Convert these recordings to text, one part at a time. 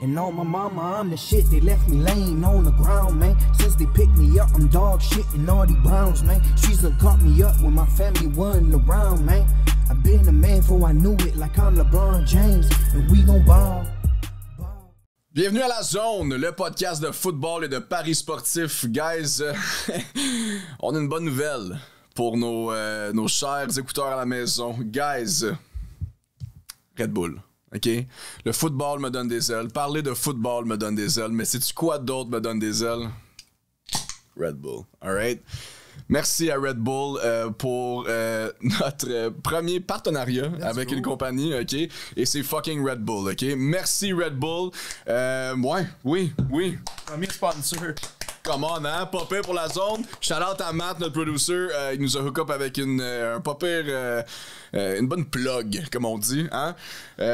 And on my mama, I'm the shit. They left me laying on the ground, man. Since they picked me up, I'm dog shit and all these Browns, man. She's done caught me up when my family wasn't around, man. I've been a man before I knew it, like I'm LeBron James, and we gon' ball. Bienvenue à La Zone, le podcast de football et de paris sportifs. Guys, on a une bonne nouvelle pour nos chers écouteurs à la maison. Guys, Red Bull, OK? Le football me donne des ailes. Parler de football me donne des ailes. Mais sais-tu quoi d'autre me donne des ailes? Red Bull, alright? Merci à Red Bull pour notre premier partenariat avec une compagnie, OK? Et c'est fucking Red Bull, OK? Merci Red Bull. Oui. Premier sponsor. Come on, hein? Pas pire pour la zone. Shout out à Matt, notre producer. Il nous a hook up avec une bonne plug, comme on dit, hein?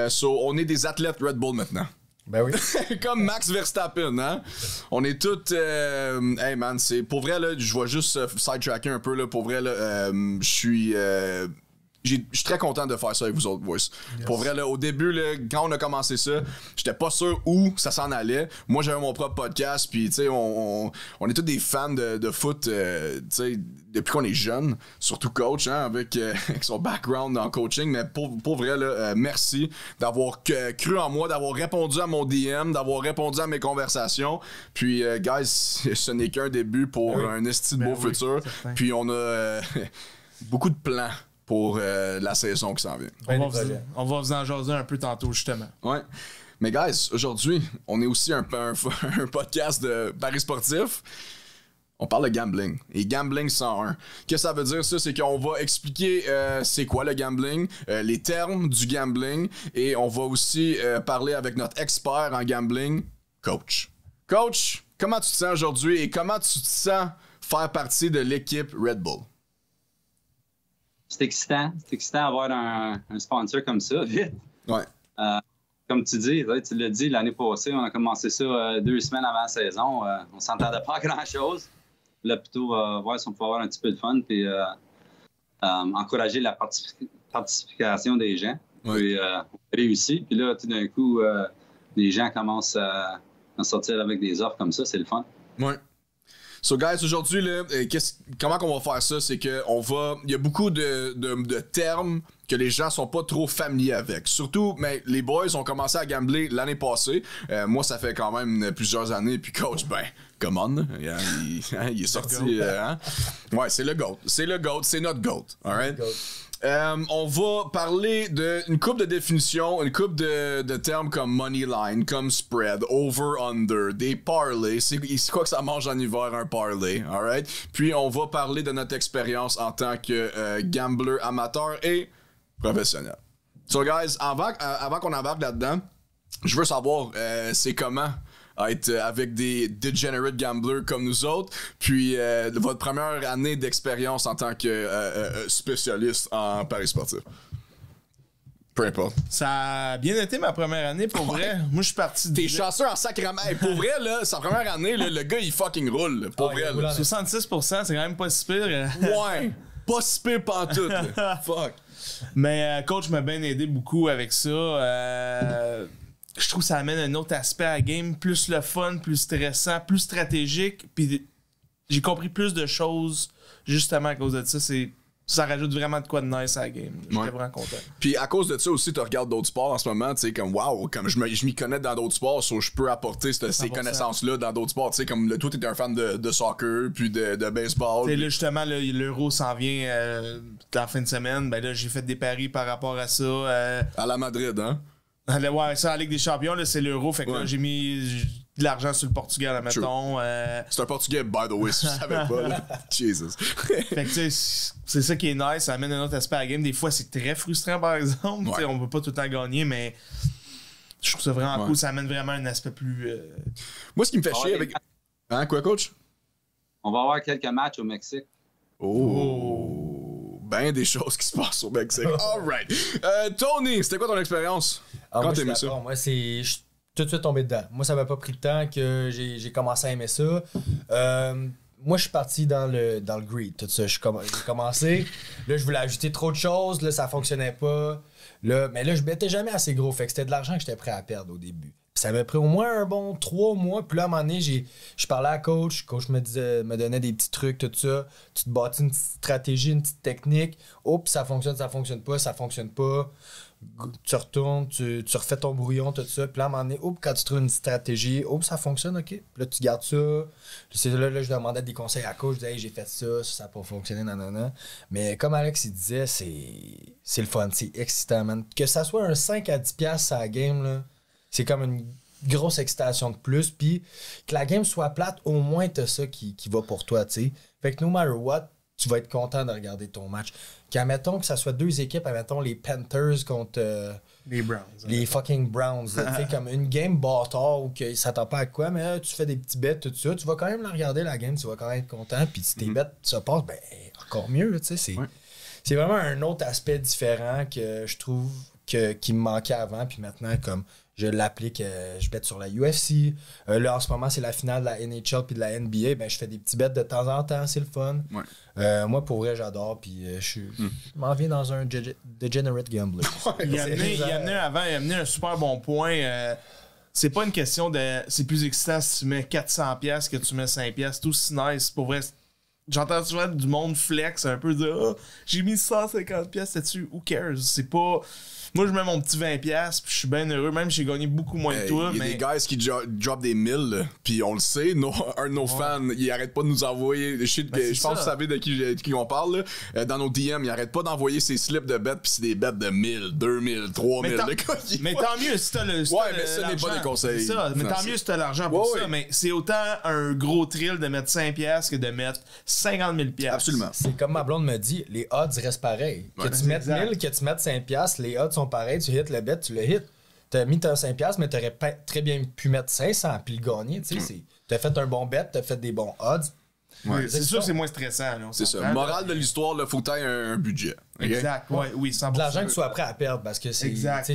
So, on est des athlètes Red Bull maintenant. Ben oui. Comme Max Verstappen, hein? On est tous... hey man, c'est... Pour vrai, là, je vais juste sidetracker un peu, là. Pour vrai, là, je suis très content de faire ça avec vous autres, boys. Yes. Pour vrai, là, au début, là, quand on a commencé ça, j'étais pas sûr où ça s'en allait. Moi, j'avais mon propre podcast, puis, tu sais, on est tous des fans de foot, tu sais, depuis qu'on est jeune, surtout coach, hein, avec son background en coaching. Mais pour vrai, là, merci d'avoir cru en moi, d'avoir répondu à mon DM, d'avoir répondu à mes conversations. Puis, guys, ce n'est qu'un début pour un esti de beau futur. Puis, on a beaucoup de plans pour la saison qui s'en vient. On va vous en jaser un peu tantôt, justement. Ouais. Mais guys, aujourd'hui, on est aussi un podcast de paris sportifs. On parle de gambling. Et Gambling 101. Qu'est-ce que ça veut dire, ça? C'est qu'on va expliquer c'est quoi le gambling, les termes du gambling, et on va aussi parler avec notre expert en gambling, Coach. Coach, comment tu te sens aujourd'hui et comment tu te sens faire partie de l'équipe Red Bull? C'est excitant. C'est excitant d'avoir un sponsor comme ça, vite. Ouais. Comme tu dis, tu l'as dit, l'année passée, on a commencé ça 2 semaines avant la saison. On s'entendait pas à grand-chose. Là, plutôt, voir si on peut avoir un petit peu de fun puis encourager la participation des gens. Ouais. Puis, on réussit. Puis là, tout d'un coup, les gens commencent à sortir avec des offres comme ça. C'est le fun. Ouais. So guys, aujourd'hui, là, comment qu'on va faire ça? C'est que il y a beaucoup de termes que les gens sont pas trop familiers avec. Surtout, mais les boys ont commencé à gambler l'année passée. Moi, ça fait quand même plusieurs années. Puis coach, come on. Il est sorti. Ouais, c'est le GOAT. C'est le GOAT. C'est notre GOAT. All right? On va parler d'une couple de définitions, une couple de termes comme money line, comme spread, over, under, des parlays. C'est quoi que ça mange en hiver, un parlay, alright? Puis on va parler de notre expérience en tant que gambler amateur et professionnel. So guys, avant qu'on embarque là-dedans, je veux savoir c'est comment être avec des degenerate gamblers comme nous autres, puis votre première année d'expérience en tant que spécialiste en paris sportif. Peu importe. Ça a bien été ma première année, pour vrai. Moi, je suis parti de... T'es chanceux en sacrament. Hey, pour vrai, là, sa première année, là, le gars, il fucking roule. Pour vrai, là. 66%, c'est quand même pas si pire. Ouais. Pas si pire pantoute. Fuck. Mais coach m'a bien aidé beaucoup avec ça. Je trouve que ça amène un autre aspect à la game, plus le fun, plus stressant, plus stratégique. Puis j'ai compris plus de choses justement à cause de ça. Ça rajoute vraiment de quoi de nice à la game. Je suis vraiment content. Puis à cause de ça aussi, tu regardes d'autres sports en ce moment, tu sais, comme wow, comme je m'y connais dans d'autres sports, so je peux apporter ces connaissances-là dans d'autres sports. Tu sais, comme toi, t'es un fan de soccer, puis de baseball. Puis là, justement, l'Euro s'en vient dans la fin de semaine. Ben là, j'ai fait des paris par rapport à ça. À la Madrid, hein? Ouais, ça, la Ligue des Champions, là, c'est l'Euro. Fait que là, j'ai mis de l'argent sur le Portugal, admettons. C'est un Portugais, by the way, si tu savais pas. Là. Jesus. Fait que, tu sais, c'est ça qui est nice. Ça amène un autre aspect à la game. Des fois, c'est très frustrant, par exemple. Ouais. On peut pas tout le temps gagner, mais je trouve ça vraiment cool. Ça amène vraiment un aspect plus... Moi, ce qui me fait chier avec... Hein, quoi, coach? On va avoir quelques matchs au Mexique. Ben des choses qui se passent au Mexique. All right. Tony, c'était quoi ton expérience? Quand t'aimais ça? Moi, je suis tout de suite tombé dedans. Moi, ça m'a pas pris de temps que j'ai commencé à aimer ça. Moi, je suis parti dans le greed, tout ça. J'ai commencé. Là, je voulais ajouter trop de choses. Là, ça fonctionnait pas. Là, mais là, je mettais jamais assez gros. Fait que c'était de l'argent que j'étais prêt à perdre au début. Puis ça m'a pris au moins un bon 3 mois. Puis là, à un moment donné, je parlais à coach. Coach me donnait des petits trucs, tout ça. Tu te bâtis une petite stratégie, une petite technique. Oups, ça fonctionne pas. Tu retournes, tu refais ton brouillon, tout ça. Puis là, à un moment donné, quand tu trouves une stratégie, ça fonctionne, OK. Puis là, tu gardes ça. C'est là, je demandais des conseils à coach. Je disais, hey, j'ai fait ça n'a pas fonctionné, nanana. Mais comme Alex, il disait, c'est le fun, c'est excitant, man. Que ça soit un 5 à 10$ à la game, là, c'est comme une grosse excitation de plus. Puis que la game soit plate, au moins, t'as ça qui va pour toi, tu sais. Fait que no matter what, tu vas être content de regarder ton match. Qu'admettons que ça soit 2 équipes, admettons les Panthers contre les Browns. Les fucking Browns. Tu sais, comme une game bâtard où ça s'attend pas à quoi, mais là, tu fais des petits bets, tout ça. Tu vas quand même la regarder, la game, tu vas quand même être content. Puis si tes bets se passent, ben encore mieux. Tu sais, c'est vraiment un autre aspect différent que je trouve qui me manquait avant. Puis maintenant, comme je l'applique, je bette sur la UFC. Là, en ce moment, c'est la finale de la NHL puis de la NBA. Ben, je fais des petits bets de temps en temps, c'est le fun. Ouais. Moi, pour vrai, j'adore. Puis je m'en viens dans un degenerate gambler. Il a amené un super bon point. C'est pas une question de... C'est plus excitant si tu mets 400$ que tu mets 5$. C'est aussi nice. Pour vrai, j'entends souvent du monde flex un peu de j'ai mis 150$ là-dessus. Who cares? C'est pas... Moi, je mets mon petit 20$, puis je suis bien heureux. Même si j'ai gagné beaucoup moins que toi. Il y a des guys qui drop des 1000, puis on le sait. Un de nos fans, il arrête pas de nous envoyer. Je pense que vous savez de qui on parle. Là. Dans nos DM, il arrête pas d'envoyer ses slips de bets, puis c'est des bets de 1000, 2000, 3000. Mais tant mieux si t'as le. Mais ça n'est pas des conseils. C'est ça. Mais tant mieux si t'as l'argent pour ça. Mais c'est autant un gros thrill de mettre 5$ que de mettre 50 000$. Absolument. C'est comme ma blonde me dit, les odds restent pareils. Que tu mettes 1000, que tu mettes 5$, les odds sont pareils, tu hits le bet, tu le hits. T'as mis ton 5$, mais t'aurais très bien pu mettre 500 puis le gagner. T'as fait un bon bet, t'as fait des bons odds. Ouais, c'est sûr que c'est moins stressant. Là, c'est ça. Morale de l'histoire, il faut que tu aies un budget. Okay? Exact. Oui, 100%. De l'argent que tu sois prêt à perdre parce que c'est. Exact.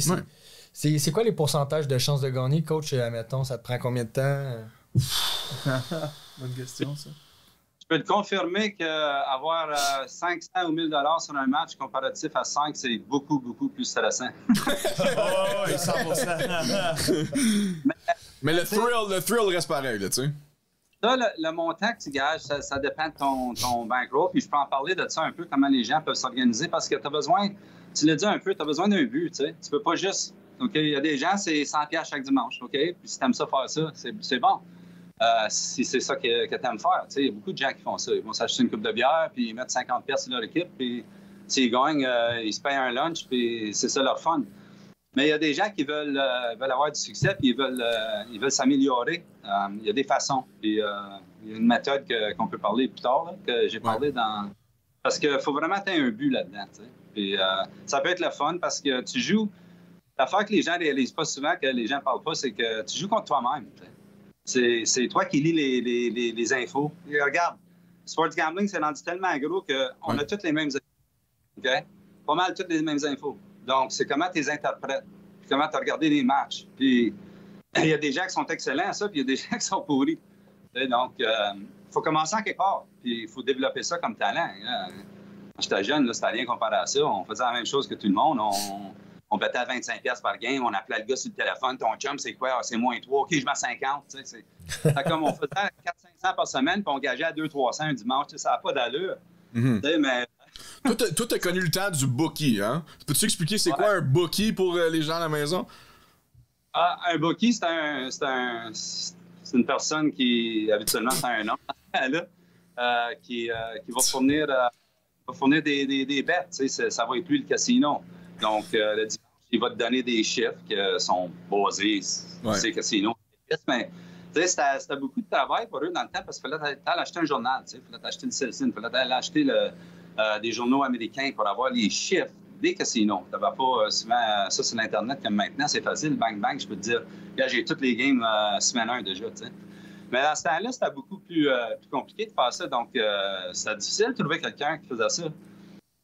C'est quoi les pourcentages de chances de gagner, coach? Admettons, ça te prend combien de temps? Bonne question, ça. Je peux te confirmer qu'avoir 500 ou 1000 $ sur un match comparatif à 5, c'est beaucoup, beaucoup plus stressant. Oh, 100%. Mais le thrill reste pareil, tu sais. Ça, le montant que tu gages, ça dépend de ton bankroll. Puis je peux en parler de ça un peu, comment les gens peuvent s'organiser, parce que tu as besoin, tu l'as dit un peu, tu as besoin d'un but, tu sais. Tu peux pas juste... OK, il y a des gens, c'est 100$ chaque dimanche, OK? Puis si tu aimes ça faire ça, c'est bon. Si c'est ça que tu aimes faire. Il y a beaucoup de gens qui font ça. Ils vont s'acheter une coupe de bière, puis ils mettent 50$ sur leur équipe, puis s'ils gagnent, ils se payent un lunch, puis c'est ça leur fun. Mais il y a des gens qui veulent avoir du succès, puis ils veulent s'améliorer. Il y a des façons. Puis il y a une méthode qu'on peut parler plus tard, là, que j'ai parlé dans... Parce qu'il faut vraiment avoir un but là-dedans. Puis ça peut être le fun parce que tu joues... L'affaire que les gens ne réalisent pas souvent, que les gens ne parlent pas, c'est que tu joues contre toi-même. C'est toi qui lis les infos. Et regarde, sports gambling, c'est rendu tellement gros qu'on a toutes les mêmes infos. Okay? Pas mal toutes les mêmes infos. Donc, c'est comment tu les interprètes, puis comment tu as regardé les matchs. Puis, il y a des gens qui sont excellents à ça, puis il y a des gens qui sont pourris. Donc, il faut commencer en quelque part, puis il faut développer ça comme talent. Quand j'étais jeune, c'était rien comparé à ça. On faisait la même chose que tout le monde. On bettait à 25$ par game, on appelait le gars sur le téléphone, ton chum, c'est quoi? Ah, c'est -3, OK, je mets 50. C'est comme on faisait 400-500 par semaine, puis on gageait à 200-300 un dimanche. Ça n'a pas d'allure. Mais... Toi, t'as connu le temps du bookie, hein? Peux-tu expliquer c'est quoi un bookie pour les gens à la maison? Un bookie, c'est une personne qui, habituellement, c'est un homme, là, qui va fournir des bets. Ça va être plus le casino. Donc, le dimanche, il va te donner des chiffres qui sont basés sur ces casinos. Mais c'était beaucoup de travail pour eux dans le temps parce qu'il fallait aller acheter un journal, il fallait acheter le Citizen, il fallait aller acheter des journaux américains pour avoir les chiffres des casinos. Tu n'avais pas souvent ça sur l'Internet comme maintenant, c'est facile, bang, bang, je peux te dire, là, j'ai toutes les games semaine 1 déjà. T'sais. Mais dans ce temps-là, c'était beaucoup plus compliqué de faire ça. Donc, c'était difficile de trouver quelqu'un qui faisait ça.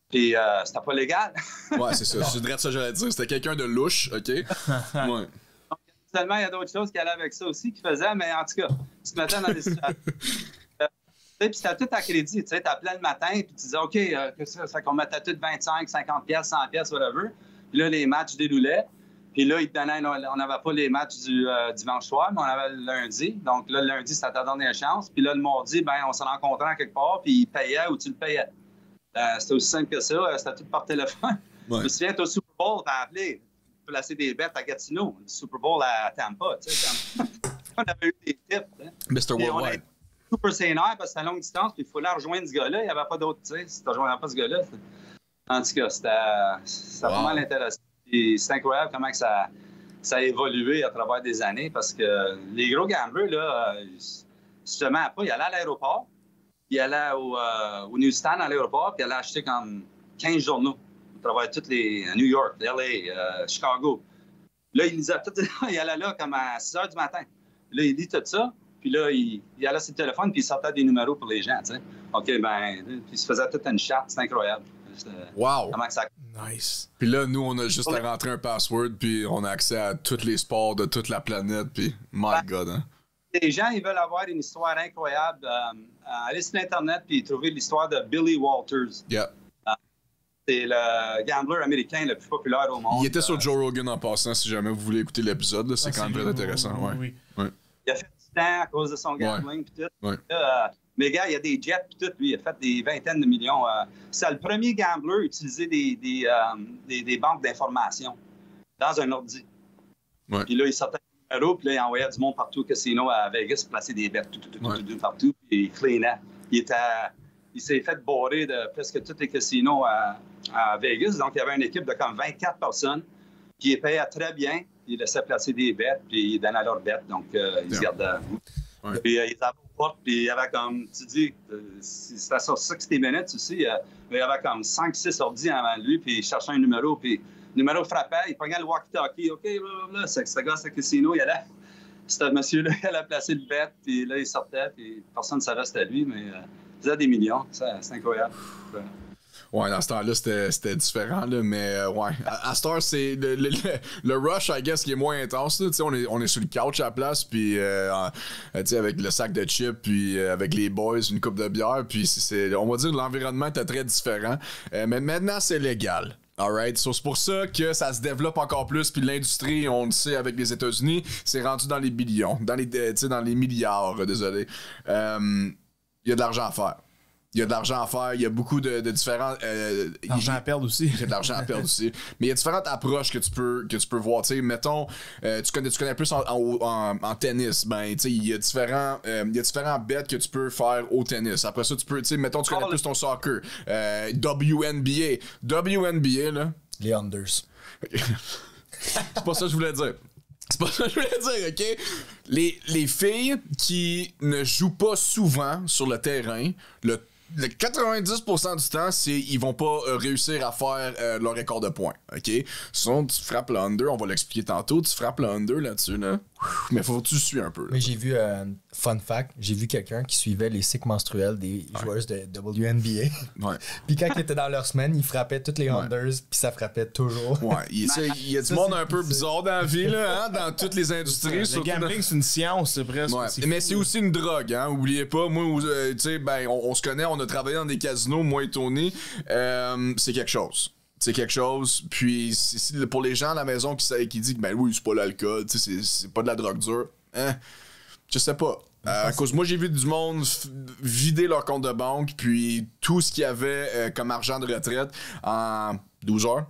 Puis, c'était pas légal. Ouais, c'est ça. C'est vrai de ça, j'allais dire. C'était quelqu'un de louche, OK? Ouais. Donc, seulement, il y a d'autres choses qui allaient avec ça aussi, qui faisaient, mais en tout cas, tu te mettais dans des situations. Puis, c'était tout à crédit. Tu appelais le matin, puis tu disais, OK, ça qu'on mettait tout 25, 50$, 100$, whatever. Puis là, les matchs déroulaient. Puis là, ils te donnaient, on n'avait pas les matchs du dimanche soir, mais on avait le lundi. Donc là, le lundi, c'était ta dernière chance. Puis là, le mardi, ben, on se rencontrait à quelque part, puis ils payaient ou tu le payais. C'était aussi simple que ça. C'était tout par téléphone. Ouais. Je me souviens, au Super Bowl, t'as appelé, placer des bêtes à Gatineau. Le Super Bowl à Tampa, tu sais. On avait eu des tips. Hein. Mr. Puis on Worldwide. était super sénère parce que c'était à longue distance, puis il fallait rejoindre ce gars-là. Il n'y avait pas d'autre, tu sais. Si tu ne rejoignais pas ce gars-là, en tout cas, c'était Wow. pas mal intéressant. Et c'est incroyable comment que ça a évolué à travers des années parce que les gros gamblers, là, justement, ils allaient à l'aéroport, ils allaient au newsstand à l'aéroport, puis ils allaient acheter comme 15 journaux à travers toutes les New York, LA, Chicago. Là, ils lisaient tout, ils allaient là comme à 6 h du matin. Là, ils lisent tout ça, puis là, il allait sur le téléphone, puis il sortait des numéros pour les gens, tu sais. OK, ben, puis il se faisait toute une charte, c'est incroyable. Wow! Comment que ça... Nice. Puis là, nous, on a juste à rentrer un password, puis on a accès à tous les sports de toute la planète, puis my God, hein? Les gens, ils veulent avoir une histoire incroyable. Aller sur Internet puis trouver l'histoire de Billy Walters. Yeah. C'est le gambler américain le plus populaire au monde. Il était sur Joe Rogan en passant, si jamais vous voulez écouter l'épisode, là, c'est quand même très intéressant. Ouais. Oui. Il a fait du temps à cause de son gambling puis tout. Ouais. Mais gars, il y a des jets puis tout. Lui, il a fait des vingtaines de millions. C'est le premier gambler à utiliser des banques d'informations dans un ordi. Ouais. Puis là, il sortait un numéro, puis là, il envoyait du monde partout au casino à Vegas, placer des bêtes tout, partout, puis il cleanait. Il s'est fait bourrer de presque tous les casinos à Vegas. Donc, il y avait une équipe de comme 24 personnes qui les payait très bien. Ils laissaient placer des bêtes, puis ils donnaient leurs bêtes. Donc, ils se gardaient. Ouais. Puis, ils avaient aux portes, puis il y avait comme, tu dis, c'était sur 60 minutes aussi, il y avait comme 5-6 ordis avant lui, puis il cherchait un numéro, puis le numéro frappait, il prenait le walkie-talkie. OK, là, ce gars, c'est le casino, il allait. C'était monsieur-là, il allait placer le bet, puis là, il sortait, puis personne ne savait c'était lui, mais il faisait des millions. C'est incroyable. Ouais, dans ce temps-là, c'était différent, là, mais ouais. À Star, c'est le rush, I guess, qui est moins intense. Là, on est sur le couch à la place, puis avec le sac de chips, puis avec les boys, une coupe de bière, puis on va dire l'environnement était très différent. Mais maintenant, c'est légal. Alright, so, c'est pour ça que ça se développe encore plus, puis l'industrie, on le sait avec les États-Unis, c'est rendu dans les billions, dans les milliards, désolé. Il y a de l'argent à faire. Il y a de l'argent à faire, il y a beaucoup de différents... L'argent à perdre aussi. Il y a de l'argent à perdre aussi. Mais il y a différentes approches que tu peux voir. Tu sais, mettons, tu connais plus en tennis. Ben, tu sais, il y a différents bets que tu peux faire au tennis. Après ça, tu peux, tu sais, mettons, tu connais plus ton soccer. WNBA. WNBA, là. Les unders. C'est pas ça que je voulais dire. C'est pas ça que je voulais dire, OK? Les filles qui ne jouent pas souvent sur le terrain, le 90% du temps, ils vont pas réussir à faire leur record de points, OK? Sinon, tu frappes le under, on va l'expliquer tantôt, tu frappes le under là-dessus, là. Mais faut que tu suis un peu. Là. Mais j'ai vu, fun fact, j'ai vu quelqu'un qui suivait les cycles menstruels des joueuses de WNBA. Ouais. Puis quand ils étaient dans leur semaine, ils frappaient toutes les unders, puis ça frappait toujours. Ouais, il y a du monde un peu bizarre dans la vie, là, hein, dans toutes les industries. Le gambling, c'est une science, c'est presque. Ouais. Mais c'est aussi une drogue, hein. Oubliez pas, moi, tu sais, ben, on se connaît, on a travaillé dans des casinos, moi et Tony. C'est quelque chose. C'est quelque chose. Puis, pour les gens à la maison qui disent que, ben oui, c'est pas l'alcool, tu sais, c'est pas de la drogue dure. Hein? Je sais pas. À cause, moi, j'ai vu du monde vider leur compte de banque, puis tout ce qu'il y avait comme argent de retraite en 12 heures.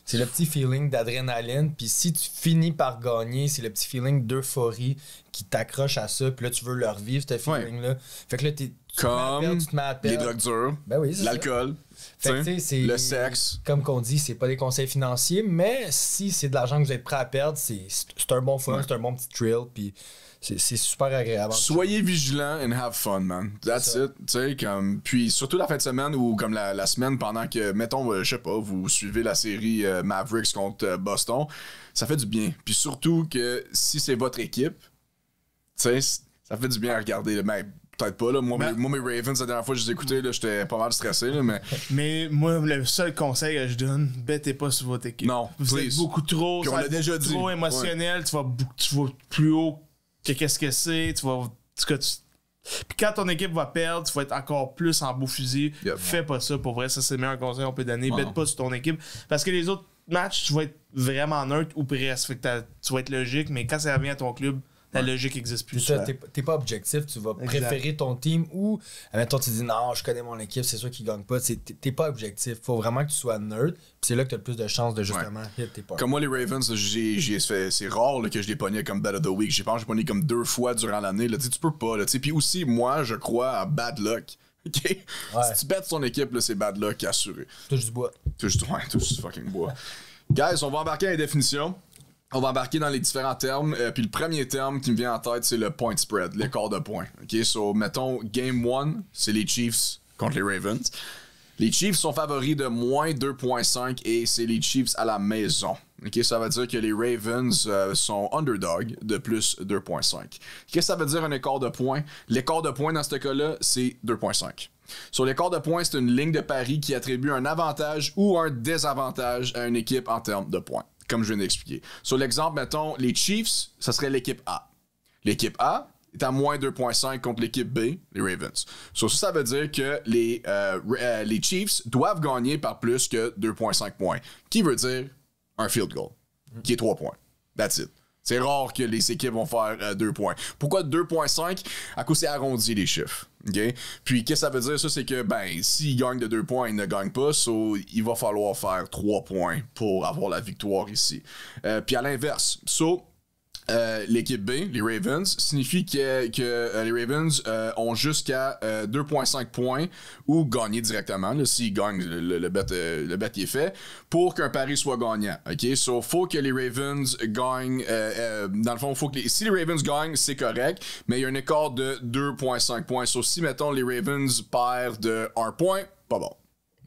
C'est le petit feeling d'adrénaline. Puis si tu finis par gagner, c'est le petit feeling d'euphorie qui t'accroche à ça. Puis là, tu veux le revivre, ce feeling-là. Fait que là, tu te mets à perdre. Les drogues dures, ben oui, c'est l'alcool, fait que, c'est, le sexe. Comme qu'on dit, c'est pas des conseils financiers, mais si c'est de l'argent que vous êtes prêt à perdre, c'est un bon fun, c'est un bon petit thrill. Puis c'est super agréable. Soyez vigilants and have fun, man. That's it. Tu sais, comme. Puis surtout la fin de semaine ou comme la semaine pendant que, mettons, je sais pas, vous suivez la série Mavericks contre Boston, ça fait du bien. Puis surtout que si c'est votre équipe, tu sais, ça fait du bien à regarder. Mais peut-être pas, là. Moi, mes Ravens, la dernière fois que je les écoutais, là, j'étais pas mal stressé, là, mais. Mais moi, le seul conseil que je donne, bettez pas sur votre équipe. Non, vous êtes beaucoup trop. Puis on l'a déjà dit. Trop émotionnel, tu vas plus haut que qu'est-ce que c'est, puis quand ton équipe va perdre, tu vas être encore plus en beau fusil. Fais pas ça, pour vrai, ça c'est le meilleur conseil qu'on peut donner. Bête pas sur ton équipe, parce que les autres match, tu vas être vraiment neutre ou presque. Fait que tu vas être logique, mais quand ça revient à ton club, la logique n'existe plus. C'est ça, t'es pas objectif, tu vas préférer ton team ou, admettons, tu dis non, je connais mon équipe, c'est sûr qu'ils gagnent pas. T'es pas objectif. Faut vraiment que tu sois neutre, puis c'est là que t'as le plus de chances de justement hit tes parts. Comme moi, les Ravens, c'est rare là, que je les pognais comme Bet of the Week. J'ai pogné comme 2 fois durant l'année. Là. Tu peux pas. Puis aussi, moi, je crois à bad luck. OK? Si tu bêtes ton équipe, là, c'est bad luck assuré. Touche du bois. Touche du fucking bois. Guys, on va embarquer dans les définitions. On va embarquer dans les différents termes. Puis le premier terme qui me vient en tête, c'est le point spread, l'écart de points. OK? So, mettons, Game 1, c'est les Chiefs contre les Ravens. Les Chiefs sont favoris de moins 2.5 et c'est les Chiefs à la maison. Okay, ça veut dire que les Ravens sont underdog de plus 2.5. Qu'est-ce que ça veut dire un écart de points? L'écart de points dans ce cas-là, c'est 2.5. Sur l'écart de points, c'est une ligne de pari qui attribue un avantage ou un désavantage à une équipe en termes de points, comme je viens d'expliquer. Sur l'exemple, mettons, les Chiefs, ça serait l'équipe A. L'équipe A est à moins 2.5 contre l'équipe B, les Ravens. Ça veut dire que les Chiefs doivent gagner par plus que 2.5 points, qui veut dire un field goal, qui est 3 points. That's it. C'est rare que les équipes vont faire 2 points. Pourquoi 2.5? À cause c'est arrondi les chiffres. Okay? Puis qu'est-ce que ça veut dire? Ça, c'est que s'ils gagnent de 2 points, ils ne gagnent pas. Il va falloir faire 3 points pour avoir la victoire ici. Puis à l'inverse. L'équipe B, les Ravens, signifie que les Ravens ont jusqu'à 2.5 points ou gagner directement, là, s'ils gagnent, le bet est fait, pour qu'un pari soit gagnant. OK? Faut que les Ravens gagnent, dans le fond, si les Ravens gagnent, c'est correct, mais il y a un écart de 2.5 points. Si, mettons, les Ravens perdent de 1 point, pas bon.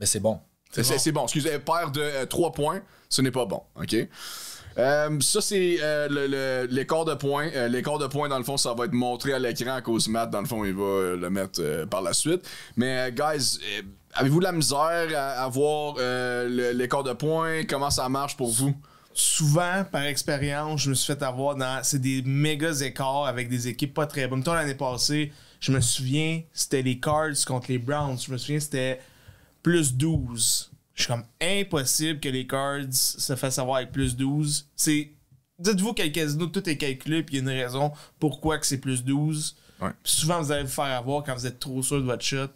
Mais c'est bon. C'est bon. Excusez, perdent de 3 points, ce n'est pas bon. OK? Ça, c'est l'écart de points. L'écart de points, dans le fond, ça va être montré à l'écran à cause Matt, dans le fond, il va le mettre par la suite. Mais, guys, avez-vous de la misère à voir l'écart de points? Comment ça marche pour vous? Souvent, par expérience, je me suis fait avoir c'est des méga écarts avec des équipes pas très bonnes. Mettons, l'année passée, je me souviens, c'était les Cards contre les Browns. Je me souviens, c'était plus 12. Je suis comme impossible que les Cards se fassent avoir avec plus 12. Dites-vous qu'à le casino, tout est calculé, puis il y a une raison pourquoi que c'est plus 12. Ouais. Puis souvent, vous allez vous faire avoir quand vous êtes trop sûr de votre shot.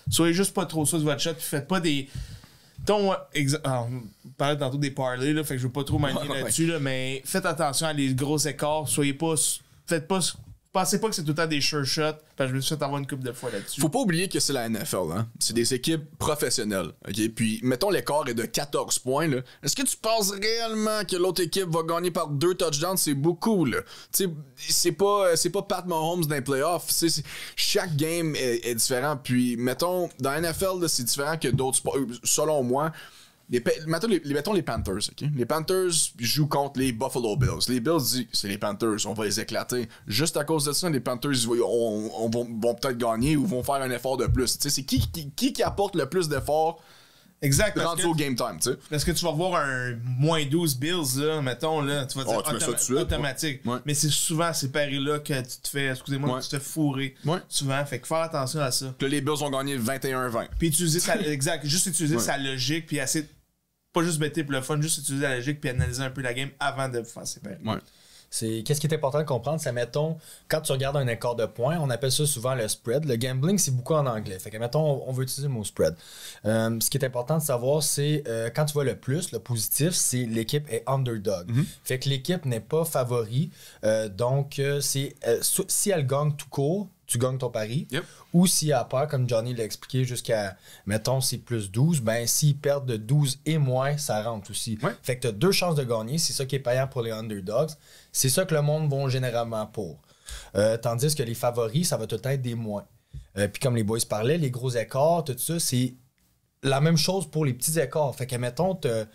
Soyez juste pas trop sûr de votre shot, puis faites pas des. On parlait tantôt des parlays, là, fait que je veux pas trop m'aligner là-dessus, là, mais faites attention à les gros écarts. Pensez pas que c'est tout le temps des sure shots, parce que je me suis fait avoir une couple de fois là-dessus. Faut pas oublier que c'est la NFL, hein? C'est des équipes professionnelles. OK? Puis, mettons, l'écart est de 14 points. Là. Est-ce que tu penses réellement que l'autre équipe va gagner par 2 touchdowns? C'est beaucoup, là. Tu sais, c'est pas Pat Mahomes dans les playoffs. Chaque game est différent. Puis, mettons, dans la NFL, là, c'est différent que d'autres sports. Selon moi, mettons les Panthers, OK? Les Panthers jouent contre les Buffalo Bills. Les Bills disent, c'est les Panthers, on va les éclater. Juste à cause de ça, les Panthers vont peut-être gagner ou vont faire un effort de plus. Tu sais, c'est qui apporte le plus d'efforts rendu au game time, tu sais? Parce que tu vas voir un moins 12 Bills, là, mettons, là, tu vas dire automatique. Ouais. Mais c'est souvent ces paris-là que tu te fais, tu te fais fourrer. Ouais. Souvent, fait que faire attention à ça. Puis là, les Bills ont gagné 21-20. Puis utiliser juste utiliser sa logique, puis essayer pas juste bêter pour le fun, juste utiliser la logique puis analyser un peu la game avant de faire ses paris. Ouais. Qu'est-ce qui est important de comprendre, c'est, mettons, quand tu regardes un écart de points, on appelle ça souvent le spread. Le gambling, c'est beaucoup en anglais. Fait que, mettons, on veut utiliser le mot spread. Ce qui est important de savoir, c'est quand tu vois le plus, le positif, c'est l'équipe est underdog. Mm-hmm. Fait que l'équipe n'est pas favori. Donc, si elle gagne tout court, tu gagnes ton pari. Yep. Ou s'il a peur, comme Johnny l'a expliqué, jusqu'à, mettons, c'est plus 12, ben s'ils perdent de 12 et moins, ça rentre aussi. Ouais. Fait que tu as 2 chances de gagner. C'est ça qui est payant pour les underdogs. C'est ça que le monde va généralement pour. Tandis que les favoris, ça va tout être des moins. Puis comme les boys parlaient, les gros écarts, tout ça, c'est la même chose pour les petits écarts. Fait que, mettons, t'as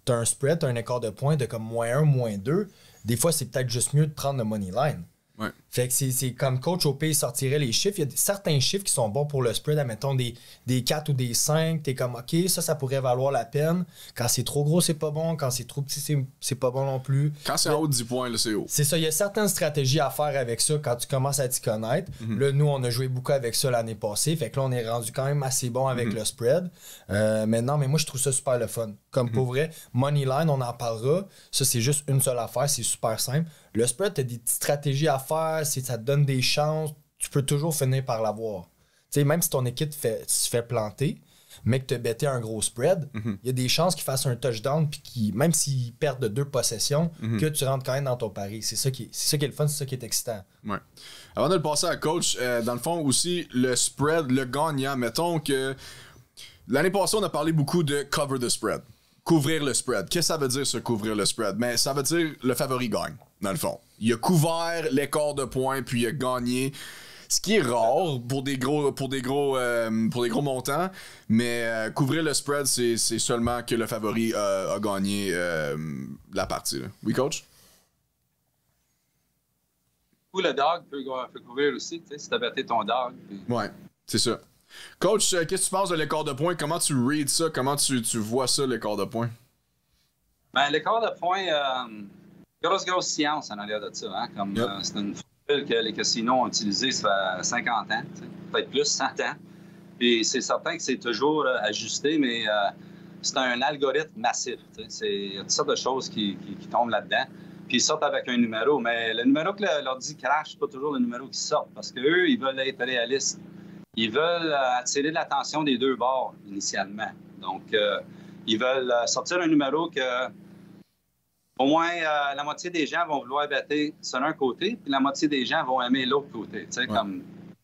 un spread, t'as un écart de points de comme -1, -2. Des fois, c'est peut-être juste mieux de prendre le money line. Ouais. Fait que c'est comme coach OP, il sortirait les chiffres. Il y a certains chiffres qui sont bons pour le spread, admettons des 4 ou des 5. T'es comme, OK, ça pourrait valoir la peine. Quand c'est trop gros, c'est pas bon. Quand c'est trop petit, c'est pas bon non plus. Quand c'est en haut de 10 points, là, c'est haut. C'est ça, il y a certaines stratégies à faire avec ça quand tu commences à t'y connaître. Là, nous, on a joué beaucoup avec ça l'année passée. Fait que là, on est rendu quand même assez bon avec le spread. Mais moi, je trouve ça super le fun. Comme pour vrai, Moneyline, on en parlera. Ça, c'est juste une seule affaire. C'est super simple. Le spread, t'as des petites stratégies à faire. Ça te donne des chances. Tu peux toujours finir par l'avoir. Tu sais, même si ton équipe se fait planter, mais que tu as betté un gros spread, il y a des chances qu'ils fassent un touchdown puis même s'ils perdent de 2 possessions, que tu rentres quand même dans ton pari. C'est ça qui est le fun, c'est ça qui est excitant. Ouais. Avant de le passer à coach, dans le fond aussi, le spread, le gagnant, mettons que l'année passée, on a parlé beaucoup de cover the spread. Couvrir le spread. Qu'est-ce que ça veut dire, ça, couvrir le spread? Mais ça veut dire le favori gagne, dans le fond. Il a couvert l'écart de points, puis il a gagné. Ce qui est rare pour des gros montants, mais couvrir le spread, c'est seulement que le favori a gagné la partie. Là. Oui, coach? Ou le dog peut couvrir aussi, si tu as battu ton dog. Puis... Ouais, c'est ça. Coach, qu'est-ce que tu penses de l'écart de points? Comment tu reads ça? Comment tu vois ça, l'écart de points? Ben, l'écart de points, grosse science en arrière de ça. Hein? Comme c'est une formule que les casinos ont utilisée ça fait 50 ans, peut-être plus, 100 ans. Puis c'est certain que c'est toujours ajusté, mais c'est un algorithme massif. Il y a toutes sortes de choses qui tombent là-dedans. Puis ils sortent avec un numéro, mais le numéro que l'ordi crash, c'est pas toujours le numéro qui sort, parce qu'eux, ils veulent être réalistes. Ils veulent attirer l'attention des deux bords, initialement. Donc, ils veulent sortir un numéro que, au moins, la moitié des gens vont vouloir better sur un côté, puis la moitié des gens vont aimer l'autre côté. Tu sais, comme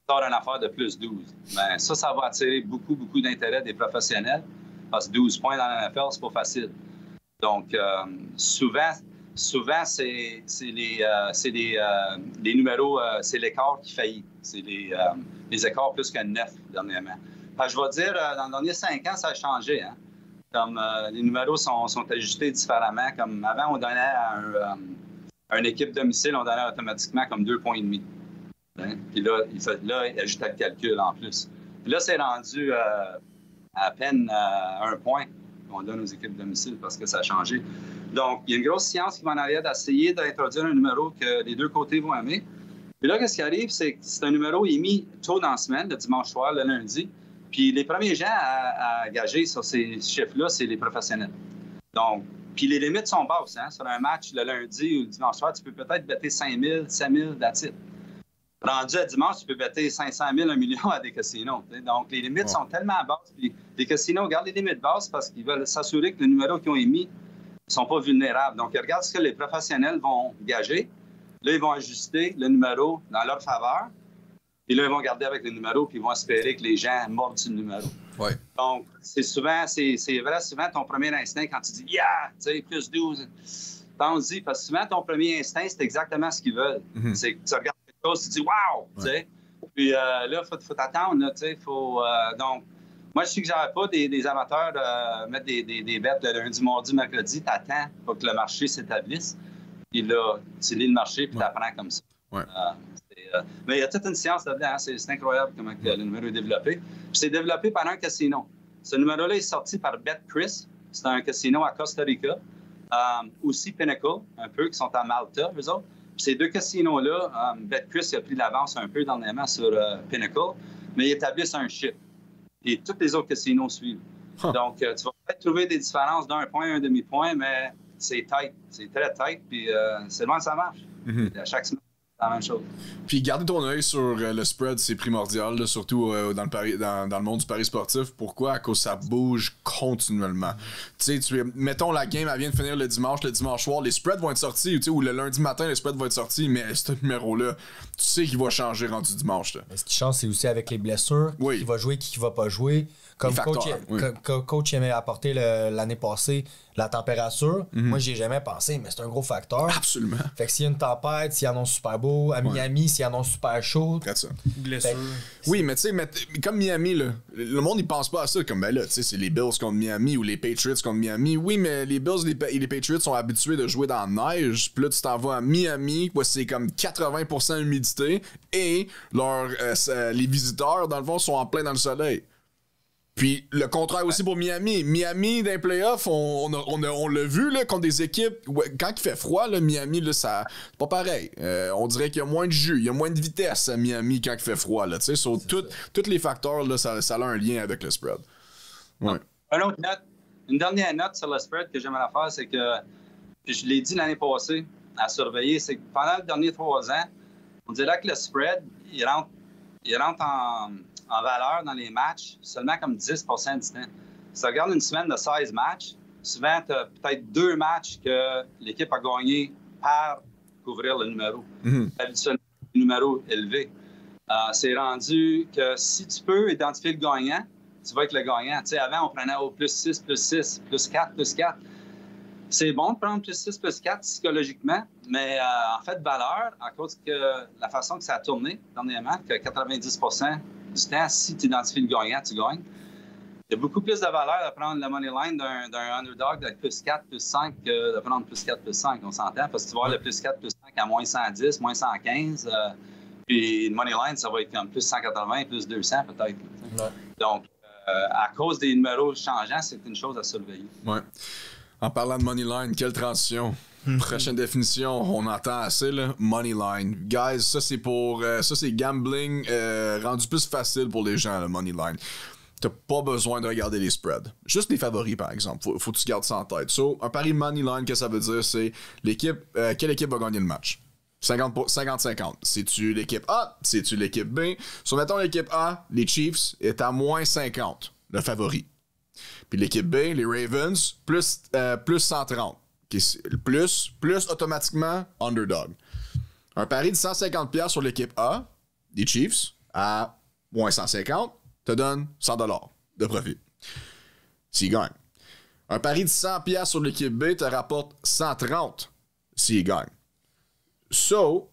sort une affaire de plus 12. Ben, ça va attirer beaucoup d'intérêt des professionnels, parce que 12 points dans la NFL, c'est pas facile. Donc, souvent c'est les numéros, c'est l'écart qui faillit. C'est les écarts plus que 9 dernièrement. Enfin, je vais dire, dans les derniers 5 ans, ça a changé. Hein? Comme les numéros sont ajustés différemment. Comme avant, on donnait à une équipe domicile, on donnait automatiquement comme 2,5 points. Hein? Puis là, il ajoutait le calcul en plus. Puis là, c'est rendu à peine 1 point qu'on donne aux équipes domiciles parce que ça a changé. Donc, il y a une grosse science qui va en arrière d'essayer d'introduire un numéro que les deux côtés vont aimer. Puis là, qu'est-ce qui arrive, c'est que c'est un numéro émis tôt dans la semaine, le dimanche soir, le lundi. Puis les premiers gens à gager sur ces chiffres-là, c'est les professionnels. Donc, puis les limites sont basses. Hein? Sur un match le lundi ou le dimanche soir, tu peux peut-être better 5 000, 7 000, that's it. Rendu à dimanche, tu peux better 500 000, 1 million à des casinos. T'sais? Donc, les limites sont tellement basses. Puis les casinos gardent les limites basses parce qu'ils veulent s'assurer que le numéro qu'ils ont émis ne sont pas vulnérables. Donc, ils regardent ce que les professionnels vont gager. Là, ils vont ajuster le numéro dans leur faveur. Et là, ils vont garder avec le numéro puis ils vont espérer que les gens mordent sur le numéro. Ouais. Donc, c'est vrai, souvent ton premier instinct quand tu dis « Yeah! » tu sais, plus 12. Pense-y, parce que souvent, ton premier instinct, c'est exactement ce qu'ils veulent. C'est que tu regardes quelque chose, tu dis « Wow! » tu sais. Puis là, il faut t'attendre, tu sais. Donc, moi, je sais que j'avais pas des amateurs mettre des bêtes le lundi, mardi, mercredi. T'attends pour que le marché s'établisse. Puis là, tu lis le marché, puis t'apprends comme ça. Ouais. Mais il y a toute une science là-dedans. Hein? C'est incroyable comment le numéro est développé. Puis c'est développé par un casino. Ce numéro-là est sorti par BetCris. C'est un casino à Costa Rica. Aussi Pinnacle, un peu, qui sont à Malta, eux autres. Puis ces deux casinos-là, BetCris a pris l'avance un peu dernièrement sur Pinnacle, mais ils établissent un chiffre. Et tous les autres casinos suivent. Donc, tu vas peut-être trouver des différences d'un point, un demi-point, mais c'est tight. C'est très tight, puis c'est loin que ça marche. À chaque semaine, c'est la même chose. Puis garder ton œil sur le spread, c'est primordial, là, surtout dans le monde du pari sportif. Pourquoi? À cause que ça bouge continuellement. Tu sais, mettons la game, elle vient de finir le dimanche soir, les spreads vont être sortis, ou le lundi matin, les spreads vont être sortis, mais ce numéro-là, tu sais qu'il va changer rendu dimanche. Là. Mais ce qui change, c'est aussi avec les blessures, qui va jouer, qui va pas jouer. comme Les coach, facteurs, oui. coach aimait apporter l'année passée la température, moi j'y ai jamais pensé, mais c'est un gros facteur. Absolument. Fait que s'il y a une tempête, s'il annonce super beau, à Miami, s'il annonce super chaud. Regarde ça. Blessure. Oui, mais tu sais, comme Miami, là, le monde, il pense pas à ça. Comme, ben là, tu sais, c'est les Bills contre Miami ou les Patriots contre Miami. Oui, mais les Bills et les Patriots sont habitués de jouer dans la neige. Puis là, tu t'en vas à Miami, où c'est comme 80% d'humidité. Et les visiteurs, dans le fond, sont en plein dans le soleil. Puis le contraire aussi pour Miami. Miami, dans les playoffs, on l'a vu là, contre des équipes. Quand il fait froid, là, Miami, là, c'est pas pareil. On dirait qu'il y a moins de jus, il y a moins de vitesse à Miami quand il fait froid. Là, sur tous les facteurs, là, ça a un lien avec le spread. Ouais. Une dernière note sur le spread que j'aimerais faire, c'est que, puis je l'ai dit l'année passée à surveiller, c'est que pendant les derniers 3 ans, on dirait que le spread, il rentre en valeur dans les matchs seulement comme 10% du temps. Si tu regardes une semaine de 16 matchs, souvent, tu as peut-être 2 matchs que l'équipe a gagné par couvrir le numéro. Habituellement, le numéro élevé. C'est rendu que si tu peux identifier le gagnant, tu vas être le gagnant. Tu sais, avant, on prenait au plus 6, plus 6, plus 4, plus 4. C'est bon de prendre plus 6, plus 4 psychologiquement, mais en fait, valeur, à cause que la façon que ça a tourné dernièrement, que 90% du temps, si tu identifies le gagnant, tu gagnes. Il y a beaucoup plus de valeur de prendre la money line d'un underdog de plus 4, plus 5 que de prendre plus 4, plus 5, on s'entend, parce que tu vas avoir le plus 4, plus 5 à moins 110, moins 115, puis le money line, ça va être comme plus 180, plus 200 peut-être. Ouais. Donc, à cause des numéros changeants, c'est une chose à surveiller. Ouais. En parlant de money line, quelle transition. Prochaine définition, on entend assez, là. Money line. Guys, ça c'est pour. Ça c'est gambling rendu plus facile pour les gens, le money line. T'as pas besoin de regarder les spreads. Juste les favoris, par exemple. Faut que tu gardes ça en tête. So, un pari money line, qu'est-ce que ça veut dire? C'est l'équipe. Quelle équipe va gagner le match? 50-50. C'est-tu l'équipe A? C'est-tu l'équipe B? So, mettons l'équipe A, les Chiefs, est à moins 50, le favori. Puis l'équipe B, les Ravens, plus 130. Plus automatiquement underdog. Un pari de 150$ sur l'équipe A, des Chiefs, à moins 150, te donne 100$ de profit. S'il gagne. Un pari de 100$ sur l'équipe B te rapporte 130$ s'il gagne. So,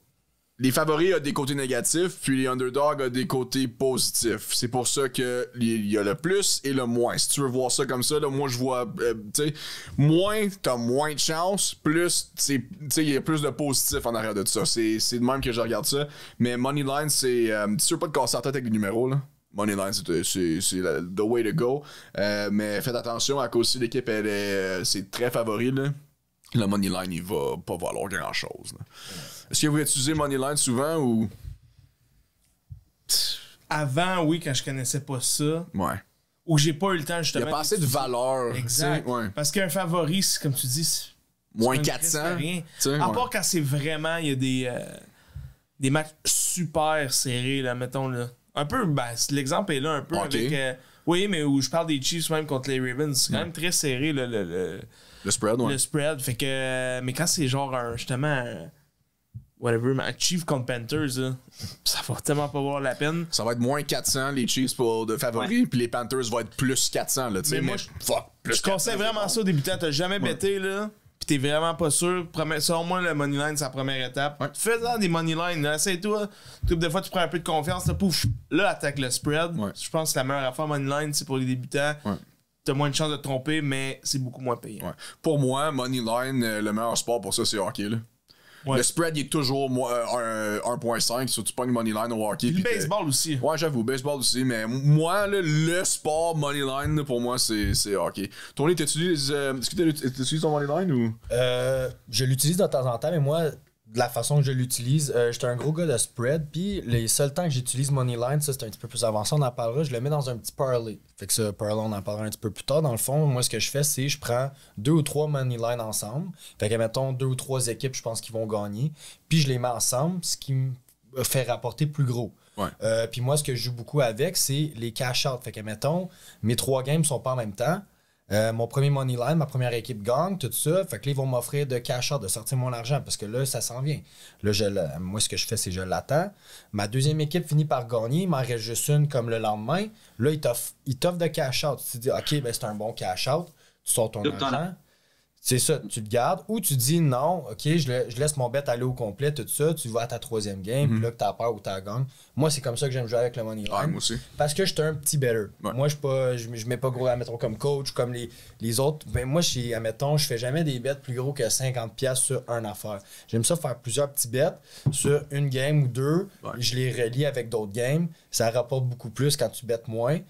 les favoris ont des côtés négatifs, puis les underdogs ont des côtés positifs. C'est pour ça qu'il y a le plus et le moins. Si tu veux voir ça comme ça, là, moi je vois, tu sais, moins, t'as moins de chance, plus, tu sais, il y a plus de positifs en arrière de ça. C'est de même que je regarde ça. Mais Moneyline, c'est, tu veux pas te casser la tête avec les numéros, là. Moneyline, c'est the way to go. Mais faites attention, à cause si l'équipe, c'est très favori, là. Le Moneyline, il va pas valoir grand-chose. Là. Est-ce que vous utilisez Moneyline souvent ou... Avant, oui, quand je connaissais pas ça. Ouais. Ou j'ai pas eu le temps, justement. Il y a pas assez de valeur. Exact. Ouais. Parce qu'un favori, c'est, comme tu dis, c'est moins 400. Rien. À part quand c'est vraiment, il y a des matchs super serrés, là, mettons, là. Un peu, ben, l'exemple est là un peu avec... oui, mais où je parle des Chiefs même contre les Ravens, c'est quand même très serré, le spread, ouais. Le spread, fait que... Mais quand c'est genre, justement... whatever, un Chiefs contre Panthers, là, ça va tellement pas valoir la peine. Ça va être moins 400 les Chiefs pour de favoris, puis les Panthers vont être plus 400, là, tu sais. Mais moi, je conseille vraiment ça aux débutants. T'as jamais bêté, là, pis t'es vraiment pas sûr. Selon moi, le moneyline, c'est la première étape. Ouais. Fais-en des moneylines, essaye-toi. Des fois, tu prends un peu de confiance, là, pouf, là, attaque le spread. Ouais. Je pense que la meilleure affaire moneyline, c'est pour les débutants. Ouais. T'as moins de chances de te tromper, mais c'est beaucoup moins payant. Ouais. Pour moi, moneyline, le meilleur sport pour ça, c'est hockey, là. Ouais. Le spread, il est toujours 1.5, si tu pognes Moneyline au hockey. Le baseball aussi. Ouais, j'avoue, baseball aussi. Mais moi, là, le sport Moneyline, pour moi, c'est hockey. Tony, est-ce que tu utilises ton Moneyline ou? Je l'utilise de temps en temps, mais moi, de la façon que je l'utilise, j'étais un gros gars de spread, puis les seuls temps que j'utilise Moneyline, ça c'est un petit peu plus avancé, on en parlera, je le mets dans un petit parlay. Fait que ce parlay, on en parlera un petit peu plus tard. Dans le fond, moi ce que je fais, c'est je prends 2 ou 3 Moneyline ensemble. Fait que mettons 2 ou 3 équipes, je pense qu'ils vont gagner. Puis je les mets ensemble, ce qui me fait rapporter plus gros. Ouais. Puis moi, ce que je joue beaucoup avec, c'est les cash-out. Fait que mettons, mes 3 games sont pas en même temps. Mon premier money line, ma première équipe gagne, tout ça. Fait que là, ils vont m'offrir de cash out, de sortir mon argent parce que là, ça s'en vient. Là, moi, ce que je fais, c'est que je l'attends. Ma deuxième équipe finit par gagner. Il m'en reste juste une comme le lendemain. Là, ils t'offrent de cash out. Tu te dis, OK, ben, c'est un bon cash out. Tu sors ton argent. C'est ça, tu le gardes. Ou tu dis non, OK, je laisse mon bet aller au complet, tout ça. Tu vas à ta troisième game, puis là que t'as peur ou t'as gagne. Moi, c'est comme ça que j'aime jouer avec le money line. Ouais, moi aussi. Parce que je suis un petit better. Ouais. Moi, je mets pas gros, admettons, comme coach, comme les autres. Ben, moi, admettons, je fais jamais des bets plus gros que 50$ sur une affaire. J'aime ça faire plusieurs petits bets sur une game ou deux. Ouais. Je les relie avec d'autres games. Ça rapporte beaucoup plus quand tu bettes moins.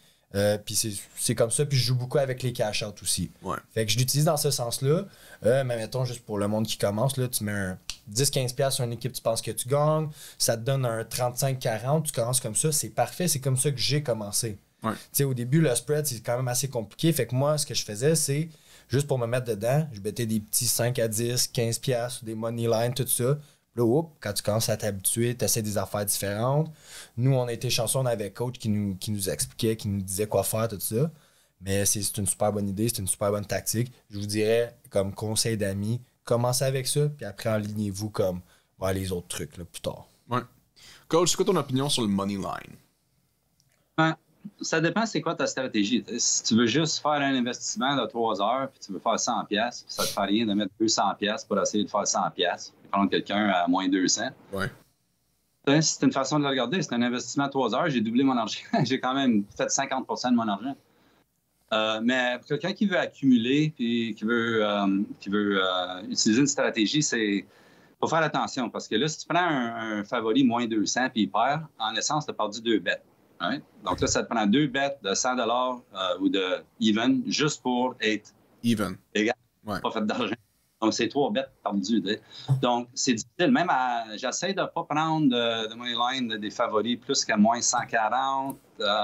Puis c'est comme ça. Puis je joue beaucoup avec les cash-out aussi. Ouais. Fait que je l'utilise dans ce sens-là. Mais mettons, juste pour le monde qui commence, là, tu mets un 10-15$ sur une équipe, tu penses que tu gagnes. Ça te donne un 35-40. Tu commences comme ça. C'est parfait. C'est comme ça que j'ai commencé. Ouais. Tu sais, au début, le spread, c'est quand même assez compliqué. Fait que moi, ce que je faisais, c'est juste pour me mettre dedans, je mettais des petits 5 à 10, 15$, des money lines, tout ça. Là, quand tu commences à t'habituer, tu essaies des affaires différentes. Nous, on a été chanceux, on avait un coach qui nous expliquait, qui nous disait quoi faire, tout ça. Mais c'est une super bonne idée, c'est une super bonne tactique. Je vous dirais, comme conseil d'amis, commencez avec ça, puis après, alignez-vous comme vers les autres trucs là, plus tard. Ouais. Coach, c'est quoi ton opinion sur le money line? Ça dépend c'est quoi ta stratégie. Si tu veux juste faire un investissement de 3 heures puis tu veux faire 100$, puis ça te fait rien de mettre 200$ pour essayer de faire 100$, puis prendre quelqu'un à moins 200$. Ouais. C'est une façon de le regarder. C'est un investissement de 3 heures. J'ai doublé mon argent. J'ai quand même fait 50% de mon argent. Mais pour quelqu'un qui veut accumuler puis qui veut utiliser une stratégie, il faut faire attention parce que là, si tu prends un favori moins 200$ puis il perd, en essence, tu as perdu 2 bets. Right? Donc là, ça te prend 2 bets de 100$ ou de even juste pour être Even. égal. Ouais. Pas fait d'argent. Donc, c'est 3 bets perdus. Donc, c'est difficile. Même j'essaie de ne pas prendre de money line des favoris plus qu'à moins 140,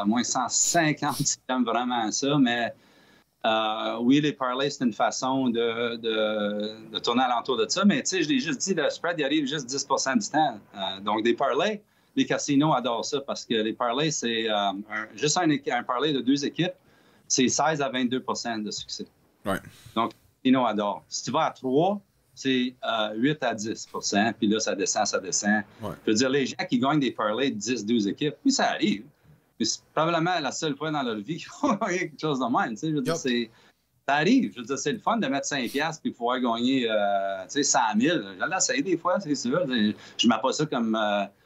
moins 150 si j'aime vraiment ça. Mais oui, les parlays, c'est une façon de tourner alentour de ça. Mais tu sais, je l'ai juste dit, le spread, il arrive juste 10% du temps. Donc, des parlays, les casinos adorent ça parce que les parlays, c'est juste un parlay de 2 équipes, c'est 16 à 22% de succès. Ouais. Donc, les casinos adorent. Si tu vas à 3, c'est 8 à 10%, puis là, ça descend. Ouais. Je veux dire, les gens qui gagnent des parlays de 10-12 équipes, oui, ça arrive. Mais c'est probablement la seule fois dans leur vie qu'ils vont gagner quelque chose de même. Tu sais, je veux dire, ça arrive. Je veux dire, c'est le fun de mettre 5$ puis pouvoir gagner 100 000. Je l'essaye des fois, c'est sûr. Je ne mets pas ça comme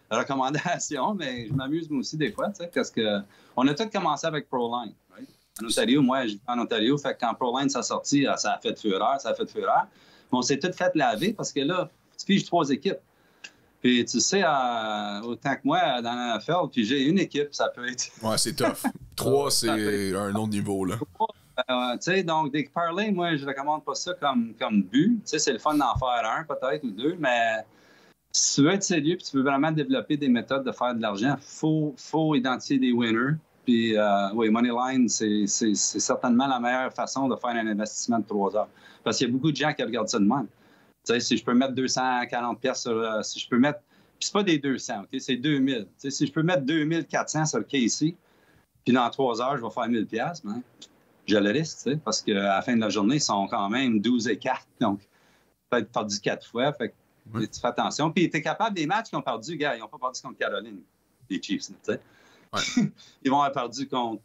recommandation, mais je m'amuse moi aussi des fois, tu sais, parce qu'on a tous commencé avec ProLine. Right? En Ontario, moi, j'étais en Ontario, fait que quand ProLine s'est sorti, ça a fait fureur. Mais on s'est tous fait laver parce que là, tu piges 3 équipes. Puis tu sais, autant que moi, dans la NFL, puis j'ai une équipe, ça peut être... Ouais, c'est tough. 3, c'est un autre niveau, là. Tu sais, donc des parlays, moi, je recommande pas ça comme but. Tu sais, c'est le fun d'en faire un, peut-être, ou 2, mais si tu veux être sérieux et tu veux vraiment développer des méthodes de faire de l'argent, faut identifier des winners. Puis, oui, Moneyline, c'est certainement la meilleure façon de faire un investissement de 3 heures. Parce qu'il y a beaucoup de gens qui regardent ça de même. Tu sais, si je peux mettre 240$ sur... si je peux mettre... Puis c'est pas des 200, OK? C'est 2000. Tu sais, si je peux mettre 2400 sur le KC, puis dans 3 heures, je vais faire 1000$, ben, je le risque, tu sais, parce qu'à la fin de la journée, ils sont quand même 12 et 4. Donc, peut-être perdu 4 fois. Fait que tu fais attention. Puis, tu es capable des matchs qu'ils ont perdu, gars, ils n'ont pas perdu contre Caroline, les Chiefs, tu sais. Ouais. Ils vont avoir perdu contre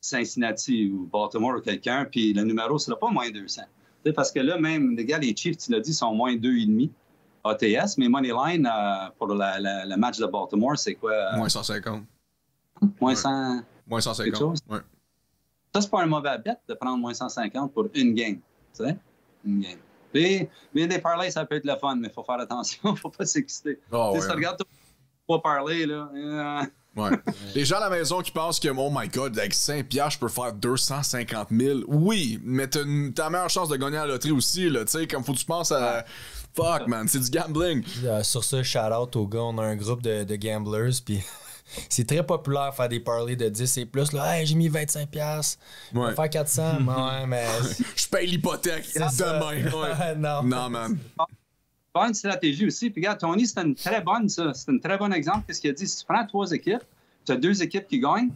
Cincinnati ou Baltimore ou quelqu'un, puis le numéro ne sera pas moins 200. Tu sais, parce que là, même, les gars, les Chiefs, tu l'as dit, sont moins 2,5 ATS, mais Moneyline, pour le match de Baltimore, c'est quoi? Moins 150. Moins 100... Moins 150, ouais. Ça, c'est pas un mauvais bet de prendre moins 150 pour une game. Tu sais? Une game. Puis, mais des parlays, ça peut être le fun, mais il faut faire attention. Il ne faut pas s'exciter. Oh, tu sais, si tu regardes trois parlays, là... Ouais. Les gens à la maison qui pensent que, oh my god, avec 5$, je peux faire 250 000. Oui, mais t'as la meilleure chance de gagner à la loterie aussi, là. Tu sais, comme faut que tu penses à. Fuck, man, c'est du gambling. Sur ça, shout out aux gars, on a un groupe de gamblers, puis c'est très populaire faire des parlays de 10 et plus. Là, hey, j'ai mis 25$, on va faire 400. Ouais, mais. Je paye l'hypothèque demain. Ouais. Non, man. Pas une stratégie aussi. Puis regarde, Tony, c'est une très bonne, ça. C'est un très bon exemple. Qu'est-ce qu'il a dit? Si tu prends 3 équipes, tu as 2 équipes qui gagnent,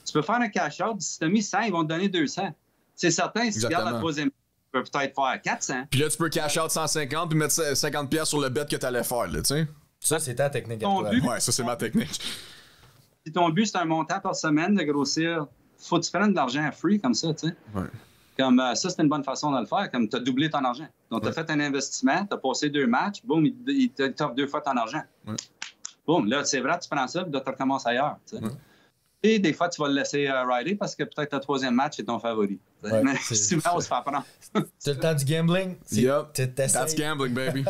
tu peux faire un cash-out. Si tu as mis 100, ils vont te donner 200. Tu c'est certain, si tu gardes la Exactement. troisième, tu peux peut-être faire 400. Puis là, tu peux cash out 150 puis mettre 50$ sur le bet que t'allais faire, là, tu sais. Ça, c'est ta technique à Ton toi. but- Ouais, ça, c'est ma technique. Si ton but, c'est un montant par semaine de grossir, faut que tu prennes de l'argent free comme ça, tu sais. Ouais. Comme ça, c'est une bonne façon de le faire. Comme tu as doublé ton argent. Donc, tu as fait un investissement, tu as passé 2 matchs, boum, il t'offre 2 fois ton argent. Ouais. Boum, là, c'est vrai, tu prends ça, puis là, tu recommences ailleurs. Tu sais. Et des fois, tu vas le laisser rider parce que peut-être le troisième match est ton favori. Tu sais. Ouais, Mais c'est- souvent, on se fait apprendre. C'est le temps du gambling. Yup. T'essayes. That's gambling, baby.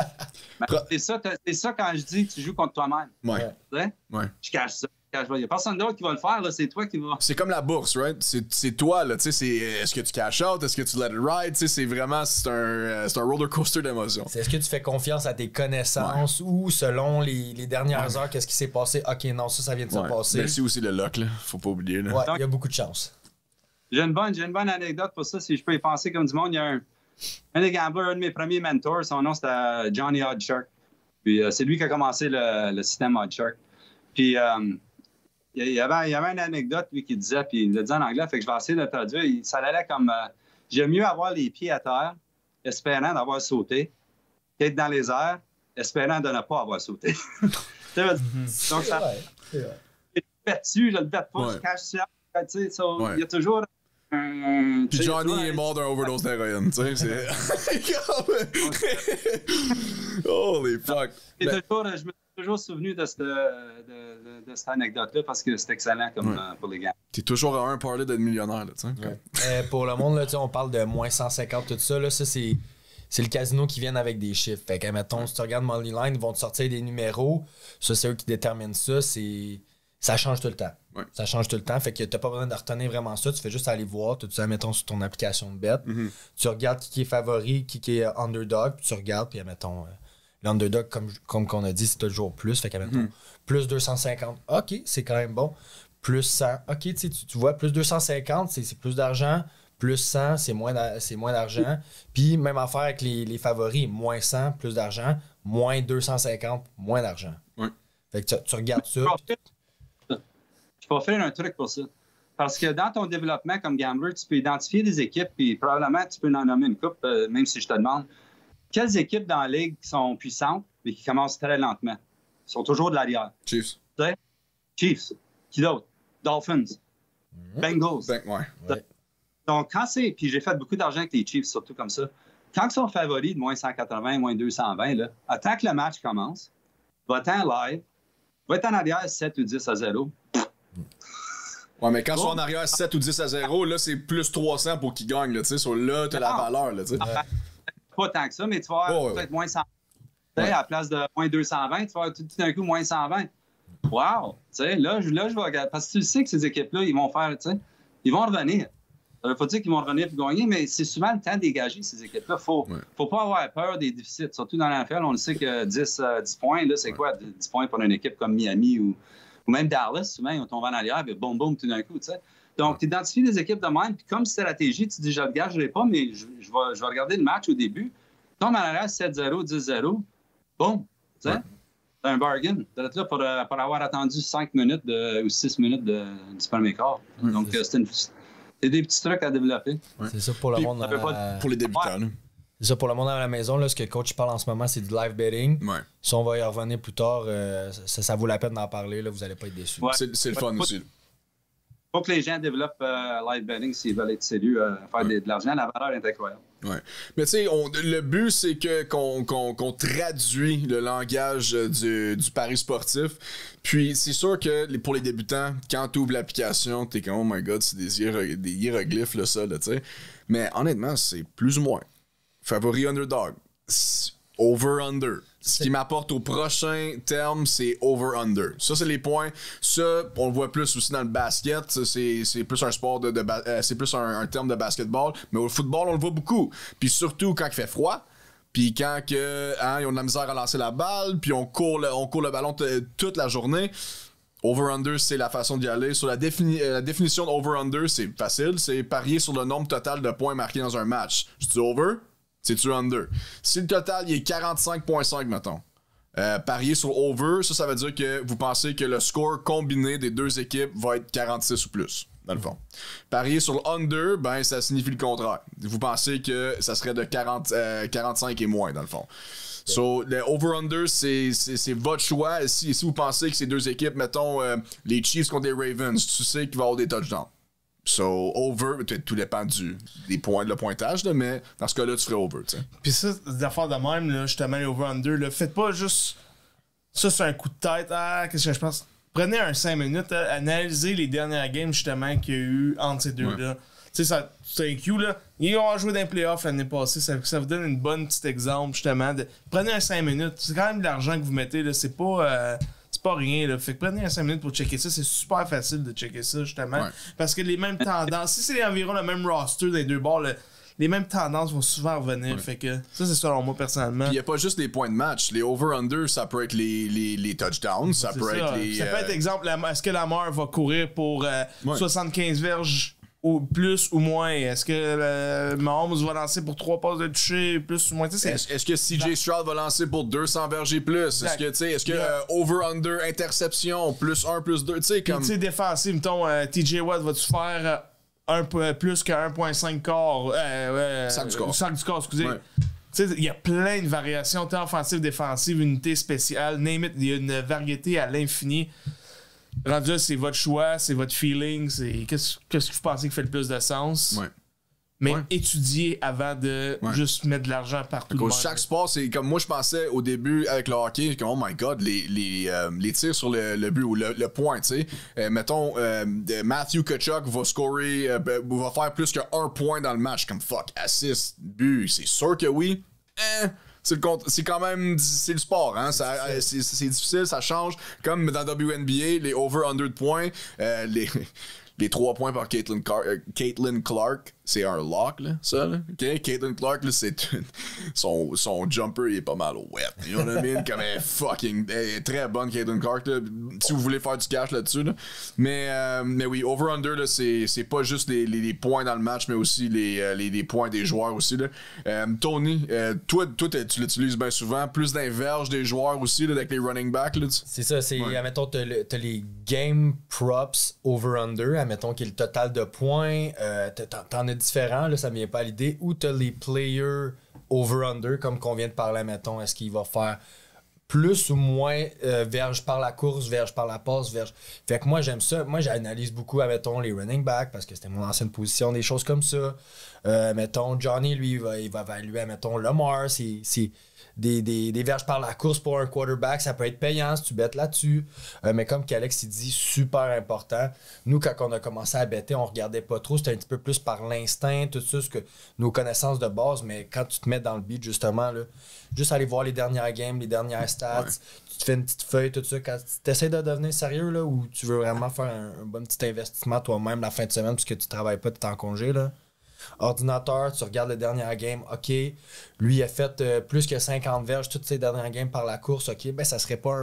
Mais c'est ça quand je dis que tu joues contre toi-même. Ouais. Tu sais? Ouais. Je cache ça. Il n'y a personne d'autre qui va le faire, là, c'est toi qui vas. C'est comme la bourse, right? C'est toi, là, tu sais, c'est est-ce que tu cash out, est-ce que tu let it ride, tu sais, c'est vraiment, c'est un roller coaster d'émotions. C'est est-ce que tu fais confiance à tes connaissances ou selon les dernières heures, qu'est-ce qui s'est passé? Ok, non, ça vient de se passer. Mais c'est aussi le luck, là, faut pas oublier, là. Ouais, il y a beaucoup de chance. J'ai une bonne anecdote pour ça, si je peux y penser comme du monde. Il y a un des gamblers, un de mes premiers mentors, son nom c'était Johnny Oddshark. Puis c'est lui qui a commencé le système Oddshark. Puis il y avait une anecdote, lui, qui disait, puis il le dit en anglais, fait que je vais essayer de le traduire. Ça allait comme j'aime mieux avoir les pieds à terre, espérant d'avoir sauté, qu'être dans les airs, espérant de ne pas avoir sauté. Donc, ça C'est vrai. je le bête dessus, je le bête pas, Ouais. je cache ça. Tu sais, ça, Ouais. il y a toujours un. Puis tu sais, Johnny toujours est un- mort d'un overdose d'héroïne, tu sais, c'est... Holy fuck. Et Ben, toujours, je me suis toujours souvenu de cette anecdote-là parce que c'est excellent comme, pour les gars. t'es toujours à un parler d'être millionnaire, là, tu sais. Pour le monde, là, tu sais, on parle de moins 150, tout ça. Là, ça, c'est le casino qui vient avec des chiffres. Fait que, mettons, si tu regardes Money Line, ils vont te sortir des numéros. Ça, c'est eux qui déterminent ça. Ça change tout le temps. Ouais. Ça change tout le temps. Fait que t'as pas besoin de retenir vraiment ça. Tu fais juste aller voir. Tout ça, mettons, sur ton application de bet. Mm-hmm. Tu regardes qui est favori, qui est underdog. Puis tu regardes, puis, mettons, l'underdog, comme qu'on a dit, c'est toujours plus. Fait que, mettons, plus 250. OK, c'est quand même bon. Plus 100. OK, tu vois, plus 250, c'est plus d'argent. Plus 100, c'est moins d'argent. Puis, même affaire avec les favoris. Moins 100, plus d'argent. Moins 250, moins d'argent. Ouais. Fait que tu regardes ça. Je peux offrir un truc pour ça. Parce que dans ton développement comme gambler, tu peux identifier des équipes, puis probablement tu peux en nommer une coupe, même si je te demande. Quelles équipes dans la ligue sont puissantes, mais qui commencent très lentement? Ils sont toujours de l'arrière. Chiefs. Tu sais? Chiefs. Qui d'autre? Dolphins. Bengals. Ben, ouais. Donc, quand c'est. Puis j'ai fait beaucoup d'argent avec les Chiefs, surtout comme ça. Quand ils sont favoris de moins 180, moins 220, là, attends que le match commence, va-t'en live, va-t'en arrière 7 ou 10 à 0. Ouais, mais quand ils sont en arrière 7 ou 10 à 0, là, c'est plus 300 pour qu'ils gagnent, là, tu sais. So, là, t'as la valeur, là, tu sais. Pas tant que ça, mais tu vas avoir Ouais, peut-être ouais. moins 100. Tu sais, à la place de moins 220, tu vas avoir tout d'un coup moins 120. Wow! Tu sais, là, je vais regarder. Parce que tu sais que ces équipes-là, ils vont faire, tu sais, ils vont revenir. Ça veut pas dire qu'ils vont revenir pour gagner, mais c'est souvent le temps de dégager ces équipes-là. Faut pas avoir peur des déficits. Surtout dans la NFL, on le sait que 10 points, là, c'est quoi? 10 points pour une équipe comme Miami ou même Dallas, souvent, ils ont tombé en arrière, puis boum, boum, tout d'un coup, tu sais. Donc, tu identifies des équipes de même, puis comme stratégie, tu dis, je le gagerai pas, mais je vais regarder le match au début. Tombe en arrière 7-0, 10-0, boum, tu sais. C'est un bargain. Tu es là pour avoir attendu 5 minutes ou 6 minutes du premier quart. Donc, c'est des petits trucs à développer. C'est ça pour le Puis, monde. Pour les débutants, là. C'est ça pour le monde à la maison. Là, ce que le coach parle en ce moment, c'est du live betting. Ouais. Si on va y revenir plus tard, ça vaut la peine d'en parler. Là, vous n'allez pas être déçus. Ouais. C'est le fun aussi. Faut que les gens développent live betting s'ils veulent être sérieux, faire de l'argent. La valeur est incroyable. Ouais. Mais tu sais, le but, c'est qu'on traduit le langage du pari sportif. Puis c'est sûr que pour les débutants, quand tu ouvres l'application, t'es comme, oh my god, c'est des hiéroglyphes, là, ça, là, tu sais. Mais honnêtement, c'est plus ou moins. Favori underdog. Over-under. Ce qui m'apporte au prochain terme, c'est over-under. Ça, c'est les points. Ça, on le voit plus aussi dans le basket. C'est plus un sport c'est plus un terme de basketball. Mais au football, on le voit beaucoup. Puis surtout quand il fait froid. Puis quand ils ont de la misère à lancer la balle. Puis on court le ballon toute la journée. Over-under, c'est la façon d'y aller. Sur la définition de over-under, c'est facile. C'est parier sur le nombre total de points marqués dans un match. Je dis over, c'est-tu under? Si le total il est 45.5, mettons, parier sur over, ça veut dire que vous pensez que le score combiné des deux équipes va être 46 ou plus. dans le fond. Parier sur le under, ben ça signifie le contraire. Vous pensez que ça serait de 45 et moins, dans le fond. So, le over-under, c'est votre choix. Si vous pensez que ces deux équipes, mettons les Chiefs contre les Ravens, tu sais qu'il va y avoir des touchdowns. So, over, tout dépend des points, le pointage, là, mais dans ce cas-là, tu ferais over, tu sais. Puis ça, des affaires de même, là, justement, les over-under, là, faites pas juste ça sur un coup de tête. Qu'est-ce que je pense? Prenez un 5 minutes, analysez les dernières games, justement, qu'il y a eu entre ces deux-là. Tu sais, c'est un Q, là. Ils ont joué dans les playoffs l'année passée. Ça vous donne une bonne petite exemple, justement. Prenez un 5 minutes. C'est quand même de l'argent que vous mettez, là. C'est pas rien, là. Fait que prenez un 5 minutes pour checker ça. C'est super facile de checker ça, justement. Ouais. Parce que les mêmes tendances, si c'est environ le même roster des deux bords, les mêmes tendances vont souvent revenir. Ouais. Fait que ça, c'est selon moi, personnellement. Puis il n'y a pas juste les points de match. Les over-under, ça peut être les touchdowns. Ça peut être les... Ça peut être, exemple, est-ce que Lamar va courir pour 75 verges ou plus ou moins? Est-ce que Mahomes va lancer pour 3 passes de toucher plus ou moins? Est-ce que CJ Stroud va lancer pour 200 verges et plus? Est-ce que over-under interception plus 1 plus 2? Comme... Tu sais, défensif, mettons, TJ Watt, vas-tu faire plus que 1.5 quart? Sac du corps, excusez. Ouais. Tu sais, il y a plein de variations, tant offensive, défensive, unité spéciale, name it, il y a une variété à l'infini. Rendu là, c'est votre choix, c'est votre feeling, c'est qu'est-ce que vous pensez qui fait le plus de sens. Ouais. Mais étudier avant de juste mettre de l'argent partout. Chaque sport, c'est comme moi je pensais au début avec le hockey, comme oh my god, les tirs sur le but ou le point, tu sais. Mettons, Matthew Tkachuk va scorer, va faire plus que 1 point dans le match, comme fuck, assist, but, c'est sûr que oui. C'est quand même c'est le sport, hein? C'est difficile, ça change. Comme dans WNBA, les over-under de points, les 3 points par Caitlin Clark, c'est un lock, là, ça, là. Okay? Caitlin Clark, là, c'est son jumper, il est pas mal wet. You know what I mean? Comme elle est très bonne, Caitlin Clark, là, si vous voulez faire du cash là-dessus, là. Mais oui, over-under, là, c'est pas juste les points dans le match, mais aussi les points des joueurs aussi, là. Tony, toi tu l'utilises bien souvent, plus d'inverge des joueurs aussi, là, avec les running backs, là. C'est ça, admettons, t'as les game props over-under, admettons, qui est le total de points, t'en as différents, là, ça me vient pas à l'idée, ou t'as les players over-under, comme qu'on vient de parler, mettons, est-ce qu'il va faire plus ou moins verge par la course, verge par la passe, verge. Fait que moi, j'aime ça. Moi, j'analyse beaucoup, mettons, les running backs, parce que c'était mon ancienne position, des choses comme ça. Mettons, Johnny, lui, il va évaluer, mettons, Lamar, c'est des verges par la course pour un quarterback, ça peut être payant si tu bêtes là-dessus. Mais comme qu'Alex il dit, super important. Nous, quand on a commencé à bêter, on regardait pas trop. C'était un petit peu plus par l'instinct, tout ça, nos connaissances de base. Mais quand tu te mets dans le beat, justement, là, juste aller voir les dernières games, les dernières stats, tu te fais une petite feuille, tout ça. Quand tu essaies de devenir sérieux, là, ou tu veux vraiment faire un bon petit investissement toi-même la fin de semaine, puisque tu travailles pas, tu es en congé, là. Ordinateur, tu regardes le dernier game, ok, lui il a fait plus que 50 verges toutes ses dernières games par la course, ok, ben ça serait pas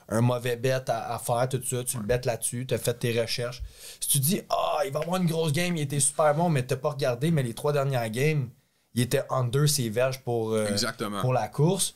un mauvais bet à faire, tout ça, tu le bêtes là-dessus, tu as fait tes recherches. Si tu dis, il va avoir une grosse game, il était super bon, mais t'as pas regardé, mais les 3 dernières games, il était under ses verges pour la course.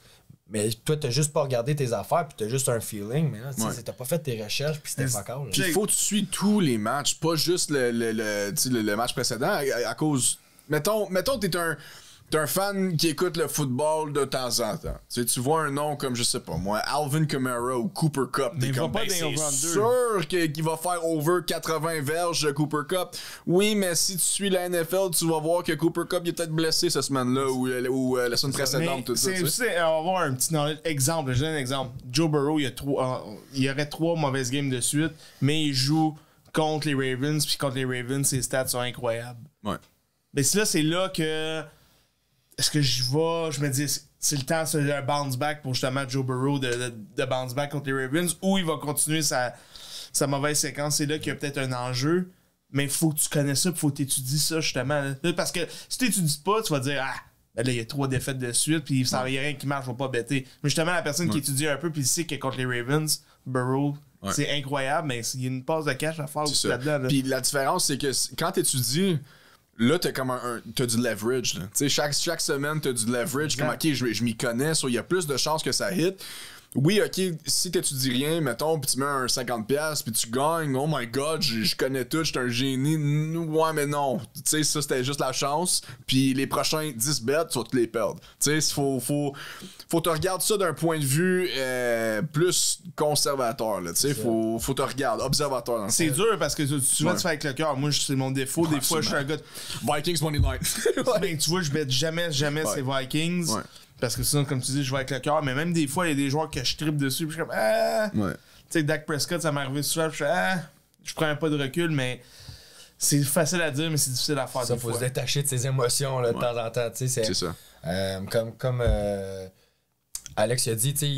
Mais toi, t'as juste pas regardé tes affaires, puis t'as juste un feeling. Mais là, t'as pas fait tes recherches, puis c'était pas cool. Puis il faut que tu suis tous les matchs, pas juste le match précédent, à cause... Mettons, t'es un fan qui écoute le football de temps en temps. Tu vois un nom comme, je sais pas moi, Alvin Kamara ou Cooper Kupp. T'es comme, c'est sûr qu'il va faire over 80 verges de Cooper Kupp. Oui, mais si tu suis la NFL, tu vas voir que Cooper Kupp il est peut-être blessé cette semaine-là ou la semaine précédente. Tout ça, on va avoir un petit exemple. J'ai un exemple. Joe Burrow, il y aurait 3 mauvaises games de suite, mais il joue contre les Ravens, puis contre les Ravens, ses stats sont incroyables. Ouais. Mais c'est là que... Est-ce que je me dis, c'est le temps d'un bounce back pour justement Joe Burrow de bounce back contre les Ravens, ou il va continuer sa mauvaise séquence. C'est là qu'il y a peut-être un enjeu, mais il faut que tu connaisses ça, il faut que tu étudies ça justement. Parce que si tu n'étudies pas, tu vas dire, ben là, il y a 3 défaites de suite, puis il n'y a rien qui marche, il ne va pas bêter. Mais justement, la personne qui étudie un peu, puis il sait que contre les Ravens, Burrow, c'est incroyable, mais il y a une passe de cash à faire aussi là-dedans. Là. Puis la différence, c'est que quand tu étudies, là, t'as du leverage. Chaque semaine, t'as du leverage. Comme, OK, je m'y connais, il y a plus de chances que ça hit. oui, ok, si t'étudies rien, mettons, puis tu mets un 50$, puis tu gagnes, oh my god, je connais tout, j'étais un génie. Ouais, mais non. Tu sais, ça, c'était juste la chance. Puis les prochains 10 bets, tu vas te les perdre. Tu sais, faut te regarder ça d'un point de vue plus conservateur, là. Tu sais, faut te regarder, observateur. Dans le C'est fond. dur parce que souvent tu fais avec le cœur. Moi, c'est mon défaut. Des fois, je suis un gars. Vikings Money Line. Ben, tu vois, je bête jamais ces Vikings. Ouais. Parce que sinon, comme tu dis, je vais avec le cœur. Mais même des fois, il y a des joueurs que je trippe dessus. Puis je suis comme, ah. Ouais. Tu sais, Dak Prescott, ça m'est arrivé souvent. Puis je fais, ah. Je prends un pas de recul, mais c'est facile à dire, mais c'est difficile à faire. Ça, des faut fois. se détacher de ses émotions là, de temps en temps. Tu sais, C'est ça. Comme Alex a dit, tu sais,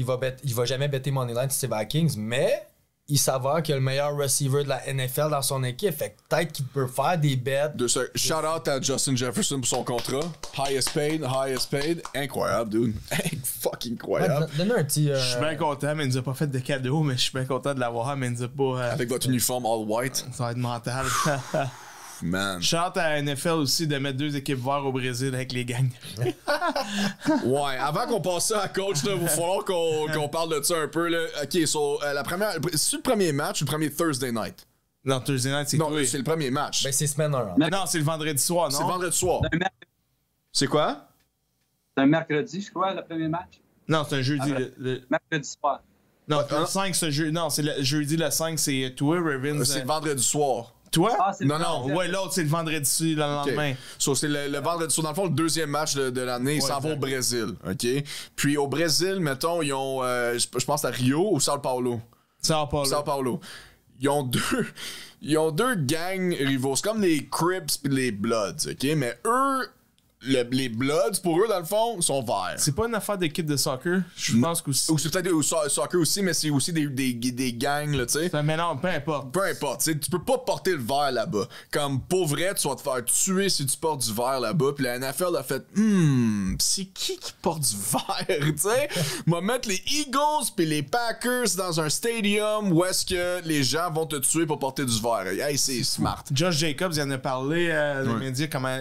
il va jamais bêter Moneyline sur ses Vikings, mais il s'avère qu'il y a le meilleur receiver de la NFL dans son équipe. Fait que peut-être qu'il peut faire des bets. Shout out à Justin Jefferson pour son contrat. Highest paid. Incroyable, dude. Fucking incroyable. Donne un petit. Je suis bien content, mais il nous a pas fait de cadeau, mais je suis bien content de l'avoir, mais il nous a pas. Avec votre uniforme all white. Ça va être mental. Man. Chante à la NFL aussi de mettre 2 équipes verts au Brésil avec les gangs. Ouais, avant qu'on passe ça à coach, il va falloir qu'on parle de ça un peu. Là. Ok, so, c'est le premier match ou le premier Thursday night? Non, Thursday night, c'est Non, quoi? c'est le premier match. Ben, c'est semaine 1. Non, c'est le vendredi soir, non? C'est vendredi soir. C'est quoi? C'est un mercredi, je crois, le premier match. Non, c'est un jeudi. Mercredi soir. Non, le 5, c'est jeudi. Non, c'est le jeudi le 5, c'est toi, Ravens. C'est le vendredi soir. Toi? Ah, c'est Non, le non. Ouais, l'autre, c'est le vendredi le lendemain. Okay. So, c'est le vendredi soir. Dans le fond, le deuxième match de l'année, ils s'en vont au Brésil. OK? Puis au Brésil, mettons, ils ont, je pense à Rio ou Sao Paulo? Sao Paulo. Sao Paulo. Ils ont deux gangs rivaux. C'est comme les Crips et les Bloods, OK? Mais eux, les Bloods, pour eux, dans le fond, sont verts. C'est pas une affaire d'équipe de soccer? Je pense que Ou c'est peut-être au soccer aussi, mais c'est aussi des gangs, là, tu sais. c'est un mélange, peu importe. Peu importe, tu sais, tu peux pas porter le vert là-bas. Comme, pour vrai, tu vas te faire tuer si tu portes du vert là-bas. Puis la NFL a fait, c'est qui porte du vert, tu sais? M'a mettre les Eagles puis les Packers dans un stadium où est-ce que les gens vont te tuer pour porter du vert. Hey, c'est smart. Josh Jacobs, il en a parlé dans les médias, comment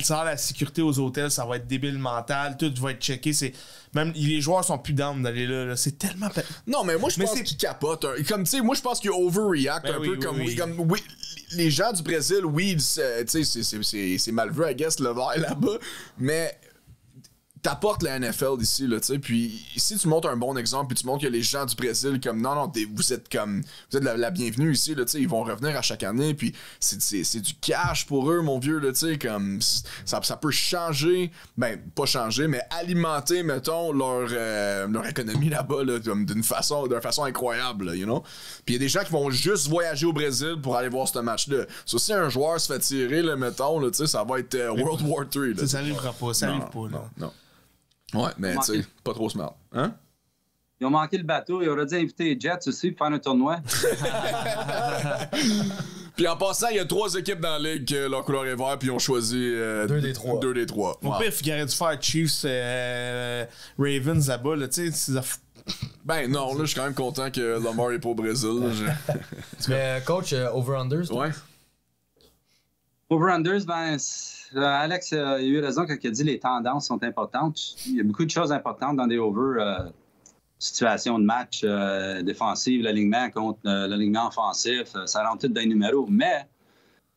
ça la sécurité aux hôtels, ça va être débile mental, tout va être checké. Même les joueurs sont plus down d'aller là. C'est tellement. Non, mais moi, je pense qu'ils capotent. Comme, tu sais, moi, je pense qu'ils overreact un peu comme. Oui, les gens du Brésil, oui, tu sais, c'est mal vu, I guess, le vert là-bas. Mais t'apportes la NFL ici, là, tu sais. Puis si tu montres un bon exemple, puis tu montres que les gens du Brésil, comme, non, vous êtes la bienvenue ici, là, tu sais. Ils vont revenir à chaque année, puis c'est du cash pour eux, mon vieux, là, tu sais. Comme, ça peut changer, ben, pas changer, mais alimenter, mettons, leur économie là-bas, là, d'une façon incroyable, là, you know. Puis il y a des gens qui vont juste voyager au Brésil pour aller voir ce match-là. So, si un joueur se fait tirer, là, mettons, là, tu sais, ça va être World War III, Ça arrivera pas, ça arrive pas, là. Non. Ouais, mais tu sais, pas trop smart. Hein? Ils ont manqué le bateau. Ils auraient dû inviter les Jets aussi pour faire un tournoi. Puis en passant, il y a 3 équipes dans la ligue que leur couleur est vert, puis ils ont choisi 2 des 3. Au pire, il aurait dû faire Chiefs Ravens là-bas, là, tu sais. Ben non, là, je suis quand même content que Lamar est pas au Brésil. Mais coach, over-unders? Ouais. Over-unders, ben, Alex a eu raison quand il a dit que les tendances sont importantes. Il y a beaucoup de choses importantes dans des over situations de match défensives, l'alignement contre l'alignement offensif. Ça rentre tout dans les numéros. Mais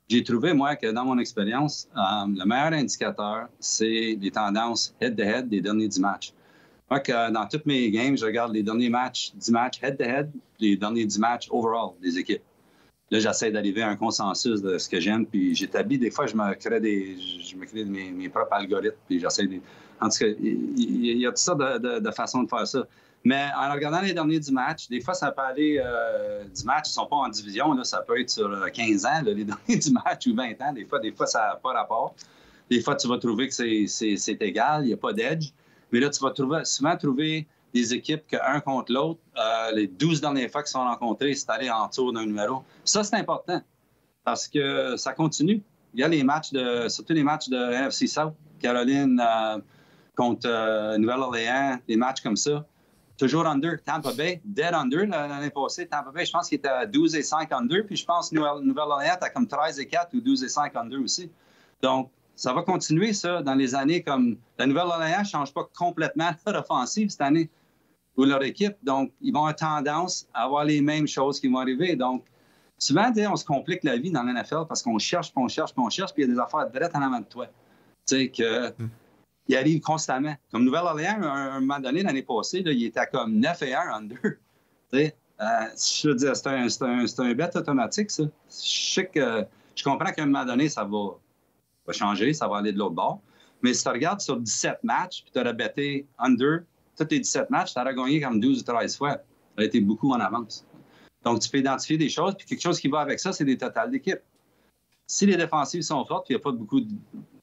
j'ai trouvé, moi, que dans mon expérience, le meilleur indicateur, c'est les tendances head-to-head des derniers 10 matchs. Moi, que dans toutes mes games, je regarde les derniers matchs, 10 matchs head-to-head, les derniers 10 matchs overall des équipes. Là, j'essaie d'arriver à un consensus de ce que j'aime, puis j'établis, des fois, je me crée mes propres algorithmes, puis j'essaie de... En tout cas, il y a toutes sortes de façons de faire ça. Mais en regardant les derniers 10 matchs, des fois, ça peut aller... 10 matchs, ils ne sont pas en division, là, ça peut être sur 15 ans, là, les derniers 10 matchs, ou 20 ans. Des fois ça n'a pas rapport. Des fois, tu vas trouver que c'est égal, il n'y a pas d'edge. Mais là, tu vas souvent trouver des équipes qu'un contre l'autre, les 12 dernières fois qu'ils sont rencontrés, c'est allé en tour d'un numéro. Ça, c'est important parce que ça continue. Il y a les matchs surtout les matchs de NFC South, Caroline contre Nouvelle-Orléans, des matchs comme ça. Toujours under. Tampa Bay, dead under l'année passée. Tampa Bay, je pense qu'il était à 12-5 under, puis je pense que Nouvelle-Orléans était comme 13-4 ou 12-5 under aussi. Donc, ça va continuer, ça, dans les années comme... La Nouvelle-Orléans ne change pas complètement leur offensive cette année. ou leur équipe. Donc, ils vont avoir tendance à avoir les mêmes choses qui vont arriver. Donc, souvent, on se complique la vie dans la NFL parce qu'on cherche, puis on cherche, puis on cherche, puis il y a des affaires drettes en avant de toi. Tu sais, il arrive constamment. Comme Nouvelle-Orléans, un moment donné, l'année passée, là, il était comme 9-1 under. Tu sais, je veux dire, c'est un bet automatique, ça. Je comprends qu'à un moment donné, ça va changer, ça va aller de l'autre bord. Mais si tu regardes sur 17 matchs, puis tu aurais betté under, tous les 17 matchs, tu aurais gagné comme 12 ou 13 fois. Ça aurait été beaucoup en avance. Donc, tu peux identifier des choses, puis quelque chose qui va avec ça, c'est des totales d'équipe. Si les défensives sont fortes, puis il n'y a pas beaucoup de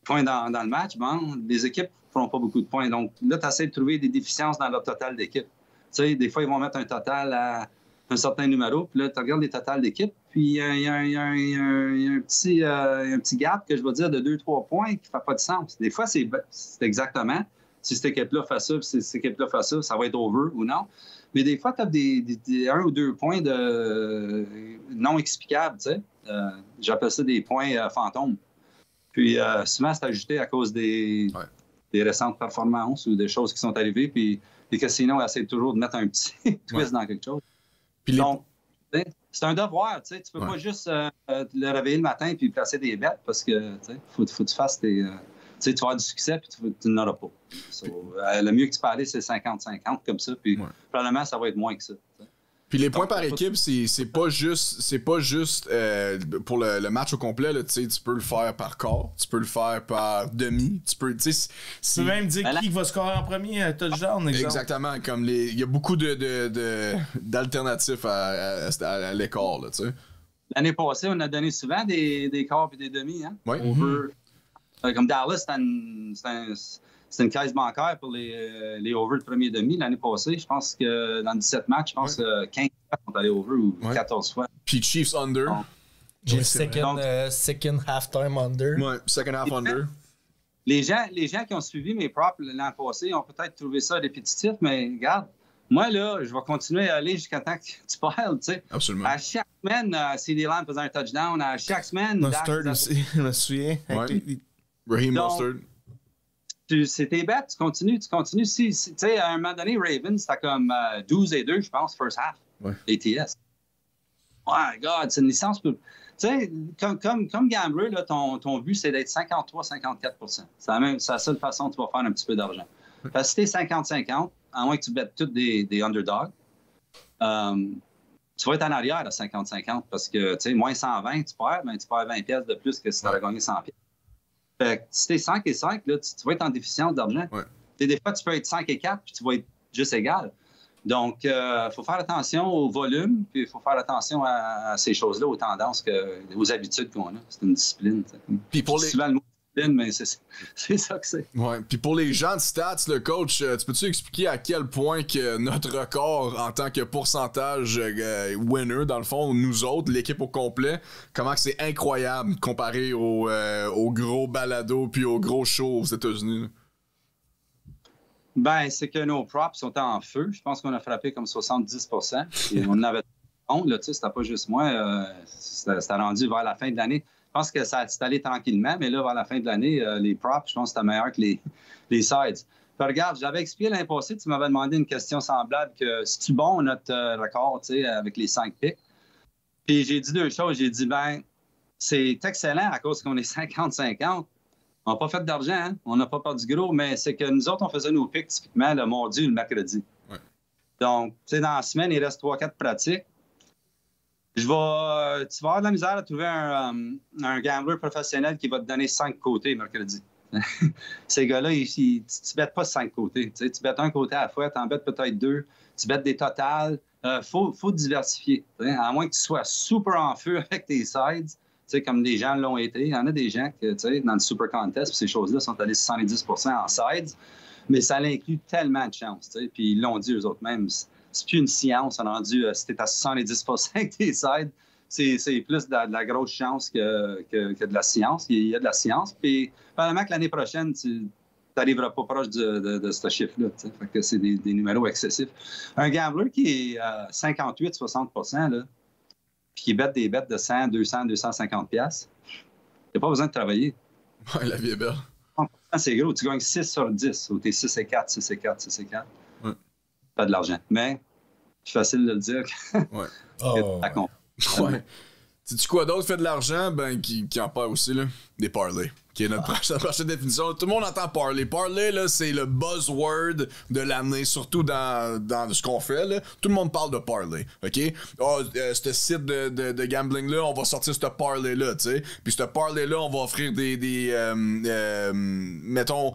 points dans le match, bon, les équipes ne feront pas beaucoup de points. Donc, là, tu essaies de trouver des déficiences dans leur total d'équipe. Tu sais, des fois, ils vont mettre un total à un certain numéro, puis là, tu regardes les totales d'équipe, puis il y a un petit gap, que je vais dire, de 2-3 points qui ne fait pas de sens. Des fois, c'est exactement, si cette équipe-là fait ça, puis si cette équipe-là fait ça, ça va être over ou non. Mais des fois, tu as des 1 ou 2 points de non explicables, tu sais. J'appelle ça des points fantômes. Puis souvent, c'est ajouté à cause des récentes performances ou des choses qui sont arrivées, puis les casinos essaient toujours de mettre un petit twist dans quelque chose. Puis donc, c'est un devoir, tu sais. Tu peux pas juste le réveiller le matin puis placer des bêtes parce que, tu sais, faut que tu fasses tes... tu sais, tu vas avoir du succès puis tu n'en auras pas. Le mieux que tu peux aller, c'est 50-50 comme ça, puis probablement, ça va être moins que ça. T'sais. Puis les points par équipe, c'est pas juste pour le match au complet, là, tu peux le faire par quart, tu peux le faire par demi, tu peux même dire qui va scorer en premier touchdown, exemple. Exactement, comme il y a beaucoup d'alternatifs à l'écart, là, tu sais. L'année passée, on a donné souvent des quarts et des demi, hein? Oui. Comme Dallas, c'est une caisse bancaire pour les over de premier demi l'année passée. Je pense que dans 17 matchs, je pense 15 fois sont allés over ou 14 fois. Puis Chiefs under. Second halftime under. Ouais, second half under. Les gens qui ont suivi mes props l'an passé ont peut-être trouvé ça répétitif, mais regarde, moi, là, je vais continuer à aller jusqu'à temps que tu parles, tu sais. Absolument. À chaque semaine, CD Lamb faisait un touchdown. À chaque semaine... Mustard aussi, je me souviens. Raheem Mustard. C'est tes bêtes, tu continues. Tu sais, à un moment donné, Ravens, c'était comme 12-2, je pense, first half. ATS. My God, c'est une licence pour... Tu sais, comme gambler, là, ton but, c'est d'être 53-54 %. C'est la seule façon que tu vas faire un petit peu d'argent. Parce que si t'es 50-50, à moins que tu bettes tous des underdogs, tu vas être en arrière à 50-50 parce que, tu sais, moins 120, tu perds 20 pièces de plus que si tu avais gagné 100 pièces. Fait que si t'es 5 et 5, là, tu vas être en déficience d'argent. Des fois, tu peux être 5 et 4 puis tu vas être juste égal. Donc, il faut faire attention au volume, puis il faut faire attention à ces choses-là, aux tendances, aux habitudes qu'on a. C'est une discipline. Puis pour les... souvent le mot discipline, mais c'est ça que c'est. Ouais. Puis pour les gens de stats, le coach, tu peux-tu expliquer à quel point que notre record en tant que pourcentage winner, dans le fond, nous autres, l'équipe au complet, comment que c'est incroyable comparé au gros balado puis au gros show aux États-Unis? Ben, c'est que nos props sont en feu. Je pense qu'on a frappé comme 70 %. Et on en avait honte, là, tu sais, c'était pas juste moi. C'était rendu vers la fin de l'année. Je pense que ça s'est allé tranquillement, mais là, vers la fin de l'année, les props, je pense que c'était meilleur que les sides. Puis regarde, j'avais expliqué l'année passée, tu m'avais demandé une question semblable que c'est-tu bon notre record, tu sais, avec les 5 picks? Puis j'ai dit deux choses. J'ai dit, ben, c'est excellent à cause qu'on est 50-50. On n'a pas fait d'argent, hein? On n'a pas perdu gros, mais c'est que nous autres, on faisait nos pics typiquement le mardi ou le mercredi. Ouais. Donc, tu sais, dans la semaine, il reste 3-4 pratiques. Tu vas avoir de la misère à trouver un gambler professionnel qui va te donner 5 côtés mercredi. Ces gars-là, tu ne bêtes pas 5 côtés. Tu bêtes un côté à la fois, tu en bêtes peut-être 2. Tu bêtes des totales. Faut diversifier. À moins que tu sois super en feu avec tes sides. Tu sais, comme des gens l'ont été. Il y en a des gens que, tu sais, dans le Super Contest, ces choses-là sont allées 70 % en sides, mais ça inclut tellement de chances, tu sais. Puis ils l'ont dit eux autres même. C'est plus une science. On a rendu, si t'es à 70 % avec tes sides, c'est plus de la grosse chance que de la science. Il y a de la science. Puis probablement que l'année prochaine, tu n'arriveras pas proche de ce chiffre-là. Tu sais. Fait que c'est des numéros excessifs. Un gambler qui est à 58-60 %, là, puis qui bête des bêtes de 100, 200, 250 piastres, il n'y a pas besoin de travailler. Ouais, la vie est belle. C'est gros. Tu gagnes 6 sur 10, ou t'es 6 et 4, 6 et 4, 6 et 4. Ouais. pas de l'argent. Mais c'est facile de le dire. Ouais. Oh, Ouais. Sais-tu quoi d'autre fait de l'argent? Ben, qui en perd aussi, là? Des parlays. Qui est notre prochaine définition. Tout le monde entend parlay. Parlay, là, c'est le buzzword de l'année, surtout dans ce qu'on fait, là. Tout le monde parle de parlay, OK? Oh, ce site de gambling-là, on va sortir ce parlay-là, tu sais. Puis ce parlay-là, on va offrir mettons...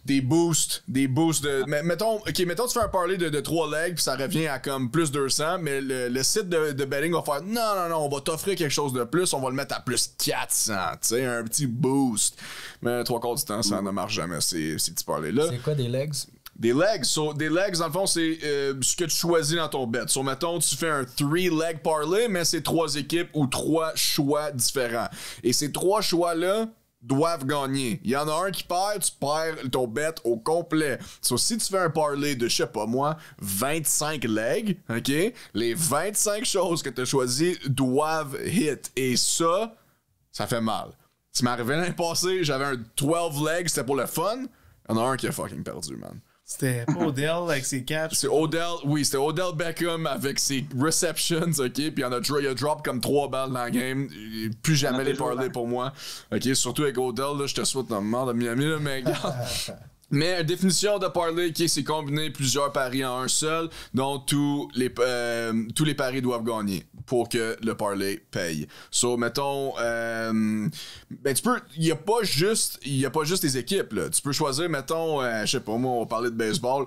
Des boosts de... Mettons, tu fais un parlay de 3 legs puis ça revient à comme plus 200, mais le site de betting va faire non, on va t'offrir quelque chose de plus, on va le mettre à plus 400, tu sais, un petit boost. Mais 3/4 du temps, ça ne marche jamais, ces petits parlays-là. c'est quoi des legs? Des legs. Des legs, dans le fond, c'est ce que tu choisis dans ton bet. Mettons, tu fais un 3-leg parlay, mais c'est 3 équipes ou 3 choix différents. Et ces 3 choix-là doivent gagner. Il y en a un qui perd, tu perds ton bet au complet. Si tu fais un parlay de, je sais pas moi, 25 legs, OK? Les 25 choses que tu as choisies doivent hit. Et ça fait mal. Ça m'est arrivé l'année passée, j'avais un 12 legs, c'était pour le fun. Il y en a un qui a fucking perdu, man. C'était pas Odell avec ses catchs. C'était Odell Beckham avec ses receptions, ok? Puis il a drop comme 3 balles dans la game. Plus jamais les parlays pour moi. Ok, surtout avec Odell, là, je te souhaite dans le monde de Miami, là, mais regarde. Mais définition de parlay, okay, c'est combiner plusieurs paris en un seul, dont tous les paris doivent gagner pour que le parlay paye. Mettons, ben tu peux, il y a pas juste les équipes là. Tu peux choisir, mettons, je sais pas moi, on va parler de baseball,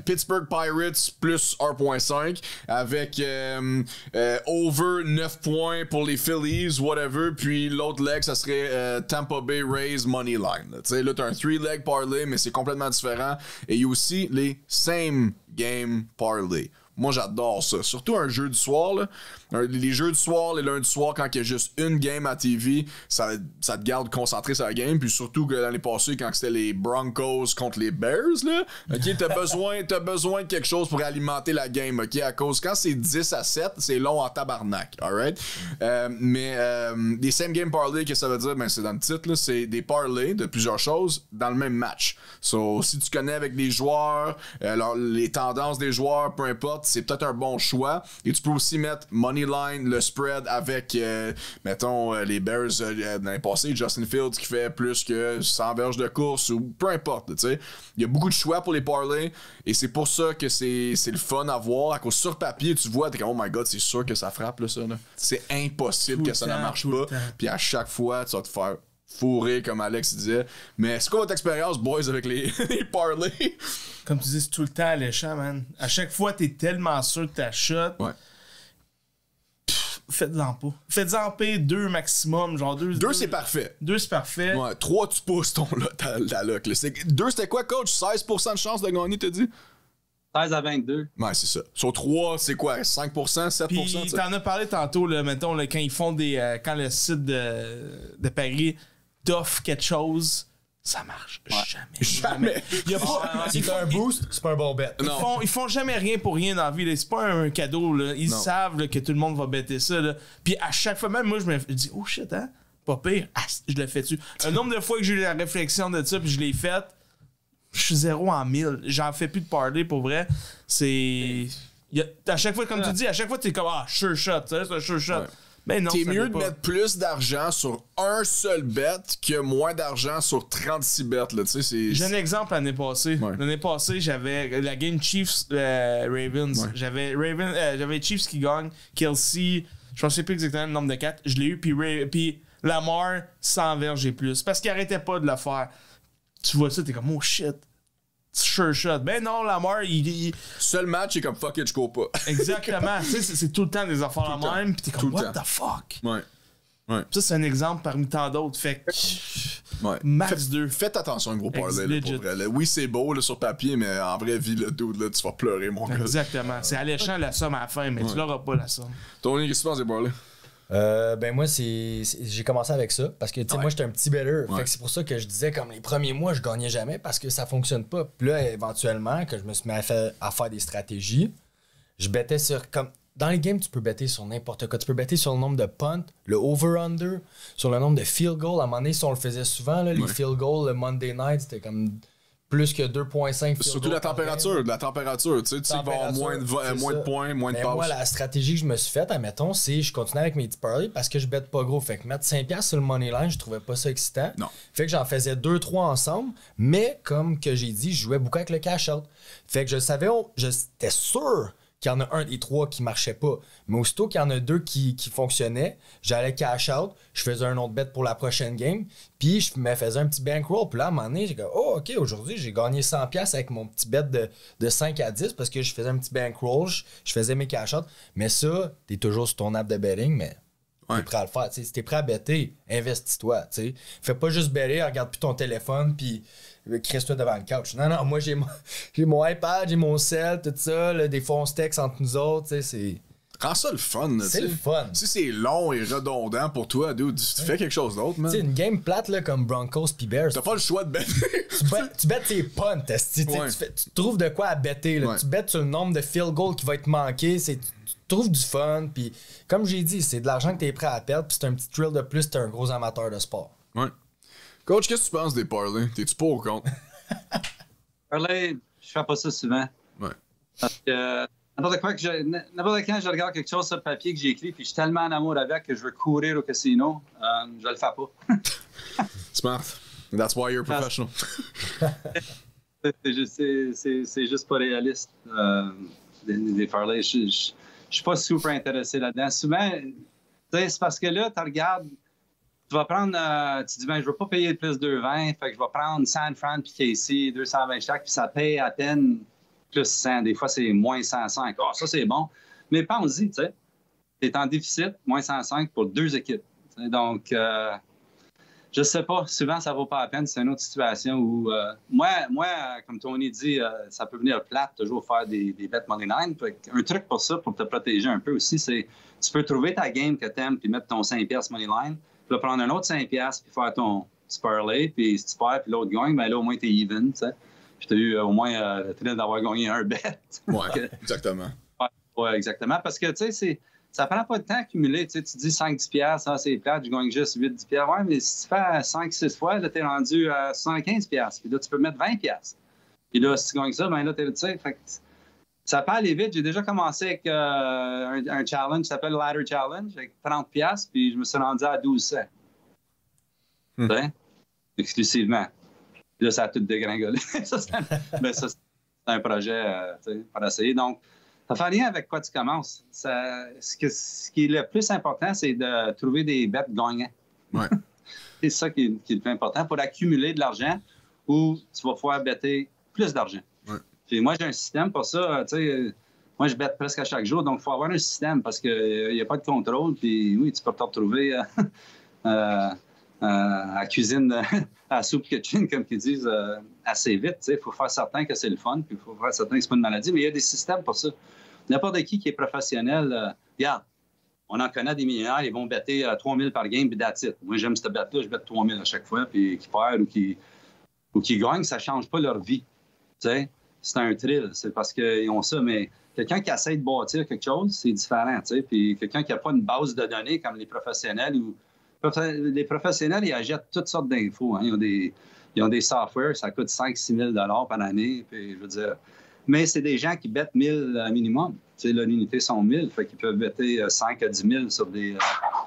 Pittsburgh Pirates plus 1.5 avec over 9 points pour les Phillies, whatever. Puis l'autre leg, ça serait Tampa Bay Rays money line. Tu sais, là t'as un 3-leg parlay, mais c'est complètement différent. Et il y a aussi les same game parlay. Moi, j'adore ça. Surtout un jeu du soir, là. Les jeux du soir, les lundis soirs, quand il y a juste une game à TV, ça te garde concentré sur la game. Puis surtout que l'année passée, quand c'était les Broncos contre les Bears, là, OK, t'as besoin de quelque chose pour alimenter la game, OK? À cause, quand c'est 10-7, c'est long en tabarnak, alright? Des same game parlay, qu'est-ce que ça veut dire? Ben, c'est dans le titre, là, c'est des parlays de plusieurs choses dans le même match. Si tu connais avec des joueurs, les tendances des joueurs, peu importe, c'est peut-être un bon choix. Et tu peux aussi mettre Moneyline, le spread avec, mettons, les Bears l'année passée, Justin Fields qui fait plus que 100 verges de course ou peu importe, tu sais. Il y a beaucoup de choix pour les parlays et c'est pour ça que c'est le fun à voir. À cause sur papier, tu vois, t'es comme, oh my god, c'est sûr que ça frappe, là, ça. Là. C'est impossible que ça ne marche pas. Puis à chaque fois, tu vas te faire fourrer, comme Alex disait. Mais c'est quoi votre expérience, boys, avec les parlays? Comme tu dis, c'est tout le temps alléchant, man. À chaque fois, t'es tellement sûr de ta shot. Ouais. Faites-en pas. Faites-en payer 2 maximum. Genre 2, c'est parfait. 2, c'est parfait. Ouais, 3, tu pousses ta luck. 2, c'était quoi, coach? 16% de chance de gagner, t'as dit? 16 à 22. Ouais, c'est ça. Sur 3, c'est quoi? 5%, 7%? Puis t'en as parlé tantôt, là, mettons, là, quand ils font quand le site de Paris t'offre quelque chose, ça marche jamais. Il y a pas, Si t'as un boost, c'est pas un bon bet. Ils font jamais rien pour rien dans la vie. Là. C'est pas un cadeau. Là. Ils savent là, que tout le monde va bêter ça. Là. Puis à chaque fois, même moi, je me dis, oh shit, hein? Pas pire. Ah, je le fais dessus. Un nombre de fois que j'ai eu la réflexion de ça, puis je l'ai faite, je suis 0 en 1000. J'en fais plus de parler pour vrai. C'est. À chaque fois, comme tu dis, à chaque fois, t'es comme, sure shot. C'est un sure shot. Ouais. Ben non, t'es mieux de mettre plus d'argent sur un seul bet que moins d'argent sur 36 bets. Là. J'ai un exemple l'année passée. Ouais. L'année passée, j'avais la game Chiefs-Ravens. Ouais. J'avais Chiefs qui gagne. Kelsey, je ne sais plus exactement le nombre de 4. Je l'ai eu. Puis Lamar, 100 verges et plus. Parce qu'il arrêtait pas de le faire. Tu vois ça, t'es comme, oh shit. Sure shot. Ben non, Lamar, seul match, il est comme fuck it, je cours pas. Exactement. Tu sais, c'est tout le temps des affaires en même, pis t'es comme, what the fuck? Ouais. Ça, c'est un exemple parmi tant d'autres. Fait que. Max 2. Faites attention, gros parlay, pour vrai. Là. Oui, c'est beau là, sur papier, mais en vraie vie, le dude, là, tu vas pleurer, mon gars. Exactement. C'est alléchant la somme à la fin, mais tu l'auras pas, la somme. Tony, qu'est-ce que tu penses des parlays? Ben moi j'ai commencé avec ça parce que tu sais moi j'étais un petit bettor, fait que c'est pour ça que je disais comme les premiers mois je gagnais jamais parce que ça fonctionne pas. Puis là éventuellement que je me suis mis à faire des stratégies, je bettais sur comme dans les games tu peux better sur n'importe quoi, tu peux better sur le nombre de punts, le over-under, sur le nombre de field goals. À un moment donné si on le faisait souvent là, les field goals le Monday night c'était comme plus que 2.5 field Surtout goal la par température, game. tu sais qu'il va y avoir moins de points, moins de Mais passes. moi, la stratégie que je me suis faite, admettons, c'est je continue avec mes petits parlays parce que je bête pas gros. Fait que mettre 5$ sur le money line, je trouvais pas ça excitant. Non. Fait que j'en faisais 2-3 ensemble, mais comme que j'ai dit, je jouais beaucoup avec le cash-out. Fait que je savais, j'étais sûr qu'il y en a un des 3 qui marchait pas. Mais aussitôt qu'il y en a 2 qui fonctionnaient, j'allais cash out, je faisais un autre bet pour la prochaine game, puis je me faisais un petit bankroll. Puis là, à un moment donné, j'ai dit, oh, OK, aujourd'hui, j'ai gagné 100$ avec mon petit bet de 5 à 10 parce que je faisais un petit bankroll, je faisais mes cash out. Mais ça, t'es toujours sur ton app de betting, mais t'es prêt à le faire. T'sais, si t'es prêt à better, investis-toi. T'sais. Fais pas juste better, regarde plus ton téléphone, puis crisse-toi devant le couch. Non, moi, j'ai mon iPad, j'ai mon cell, tout ça. Là, des fois, on se texte entre nous autres. C'est... Rends ça le fun. C'est le fun. Si c'est long et redondant pour toi, dude, tu fais quelque chose d'autre, man. Tu sais, une game plate là, comme Broncos puis Bears. T'as pas le choix de bêter. Tu bêtes tes punts. Tu trouves de quoi à bêter. Là. Tu bêtes sur le nombre de field goals qui va être manqué. Tu trouves du fun. Puis, comme j'ai dit, c'est de l'argent que t'es prêt à perdre. Puis c'est un petit thrill de plus. T'es un gros amateur de sport. Ouais. Coach, qu'est-ce que tu penses des parlays? T'es-tu pour ou contre? Parlay, je fais pas ça souvent. Ouais. Parce que n'importe quand je regarde quelque chose sur le papier que j'ai écrit, puis je suis tellement en amour avec que je veux courir au casino, je le fais pas. Smart. That's why you're a professional. C'est juste pas réaliste. Des parlays, je suis pas super intéressé là-dedans. Souvent, c'est parce que là, tu regardes, tu vas prendre, tu dis, ben, je veux pas payer plus 2,20, fait que je vais prendre San Fran puis KC, 220 chaque, puis ça paye à peine plus 100. Des fois, c'est moins 105. Ah, ça, c'est bon. Mais pense-y, tu sais, t'es en déficit, moins 105 pour 2 équipes. T'sais, donc, je sais pas. Souvent, ça vaut pas la peine. C'est une autre situation où, moi, comme Tony dit, ça peut venir plate, toujours faire des bets money line. Un truc pour ça, pour te protéger un peu aussi, c'est tu peux trouver ta game que t'aimes puis mettre ton 5$ money line. Tu vas prendre un autre 5$ puis faire ton parlay, puis si tu perds puis l'autre gagne, ben là, au moins, t'es even, tu sais. Puis t'as eu au moins le thrill d'avoir gagné un bet. Ouais, exactement. Ouais, exactement. Parce que, tu sais, ça prend pas de temps à accumuler. Tu dis 5-10$, ah, c'est plate, je gagne juste 8-10$. Ouais, mais si tu fais 5-6 fois, là, t'es rendu à 75$. Puis là, tu peux mettre 20$. Puis là, si tu gagnes ça, ben là, tu sais, fait que ça peut aller vite. J'ai déjà commencé avec un challenge qui s'appelle Ladder Challenge avec 30$, puis je me suis rendu à 1200$. Exclusivement. Puis là, ça a tout dégringolé. ça, c'est un projet pour essayer. Donc, ça fait rien avec quoi tu commences. Ce qui est le plus important, c'est de trouver des bêtes gagnants. Ouais. C'est ça qui est le plus important pour accumuler de l'argent ou tu vas pouvoir bêter plus d'argent. Ouais. Puis moi, j'ai un système pour ça. Moi, je bête presque à chaque jour. Donc, il faut avoir un système parce qu'il n'y a pas de contrôle. Puis oui, tu peux te retrouver à la cuisine, à la soup kitchen, comme ils disent, assez vite. Il faut faire certain que c'est le fun, puis il faut faire certain que c'est pas une maladie. Mais il y a des systèmes pour ça. N'importe qui est professionnel, regarde, on en connaît des millionnaires, ils vont bêter 3000 par game, puis that's it. Moi, j'aime cette bête-là, je bête 3000 à chaque fois, puis qui perd ou qui gagne, ça ne change pas leur vie. C'est un thrill, c'est parce qu'ils ont ça, mais quelqu'un qui essaie de bâtir quelque chose, c'est différent. Puis quelqu'un qui n'a pas une base de données comme les professionnels les professionnels, ils achètent toutes sortes d'infos. Hein. Ils ont des softwares, ça coûte 5-6 000 $ par année. Puis, je veux dire, mais c'est des gens qui bêtent 1000 minimum. L'unité sont 1000, fait qu'ils peuvent bêter 5 à 10 000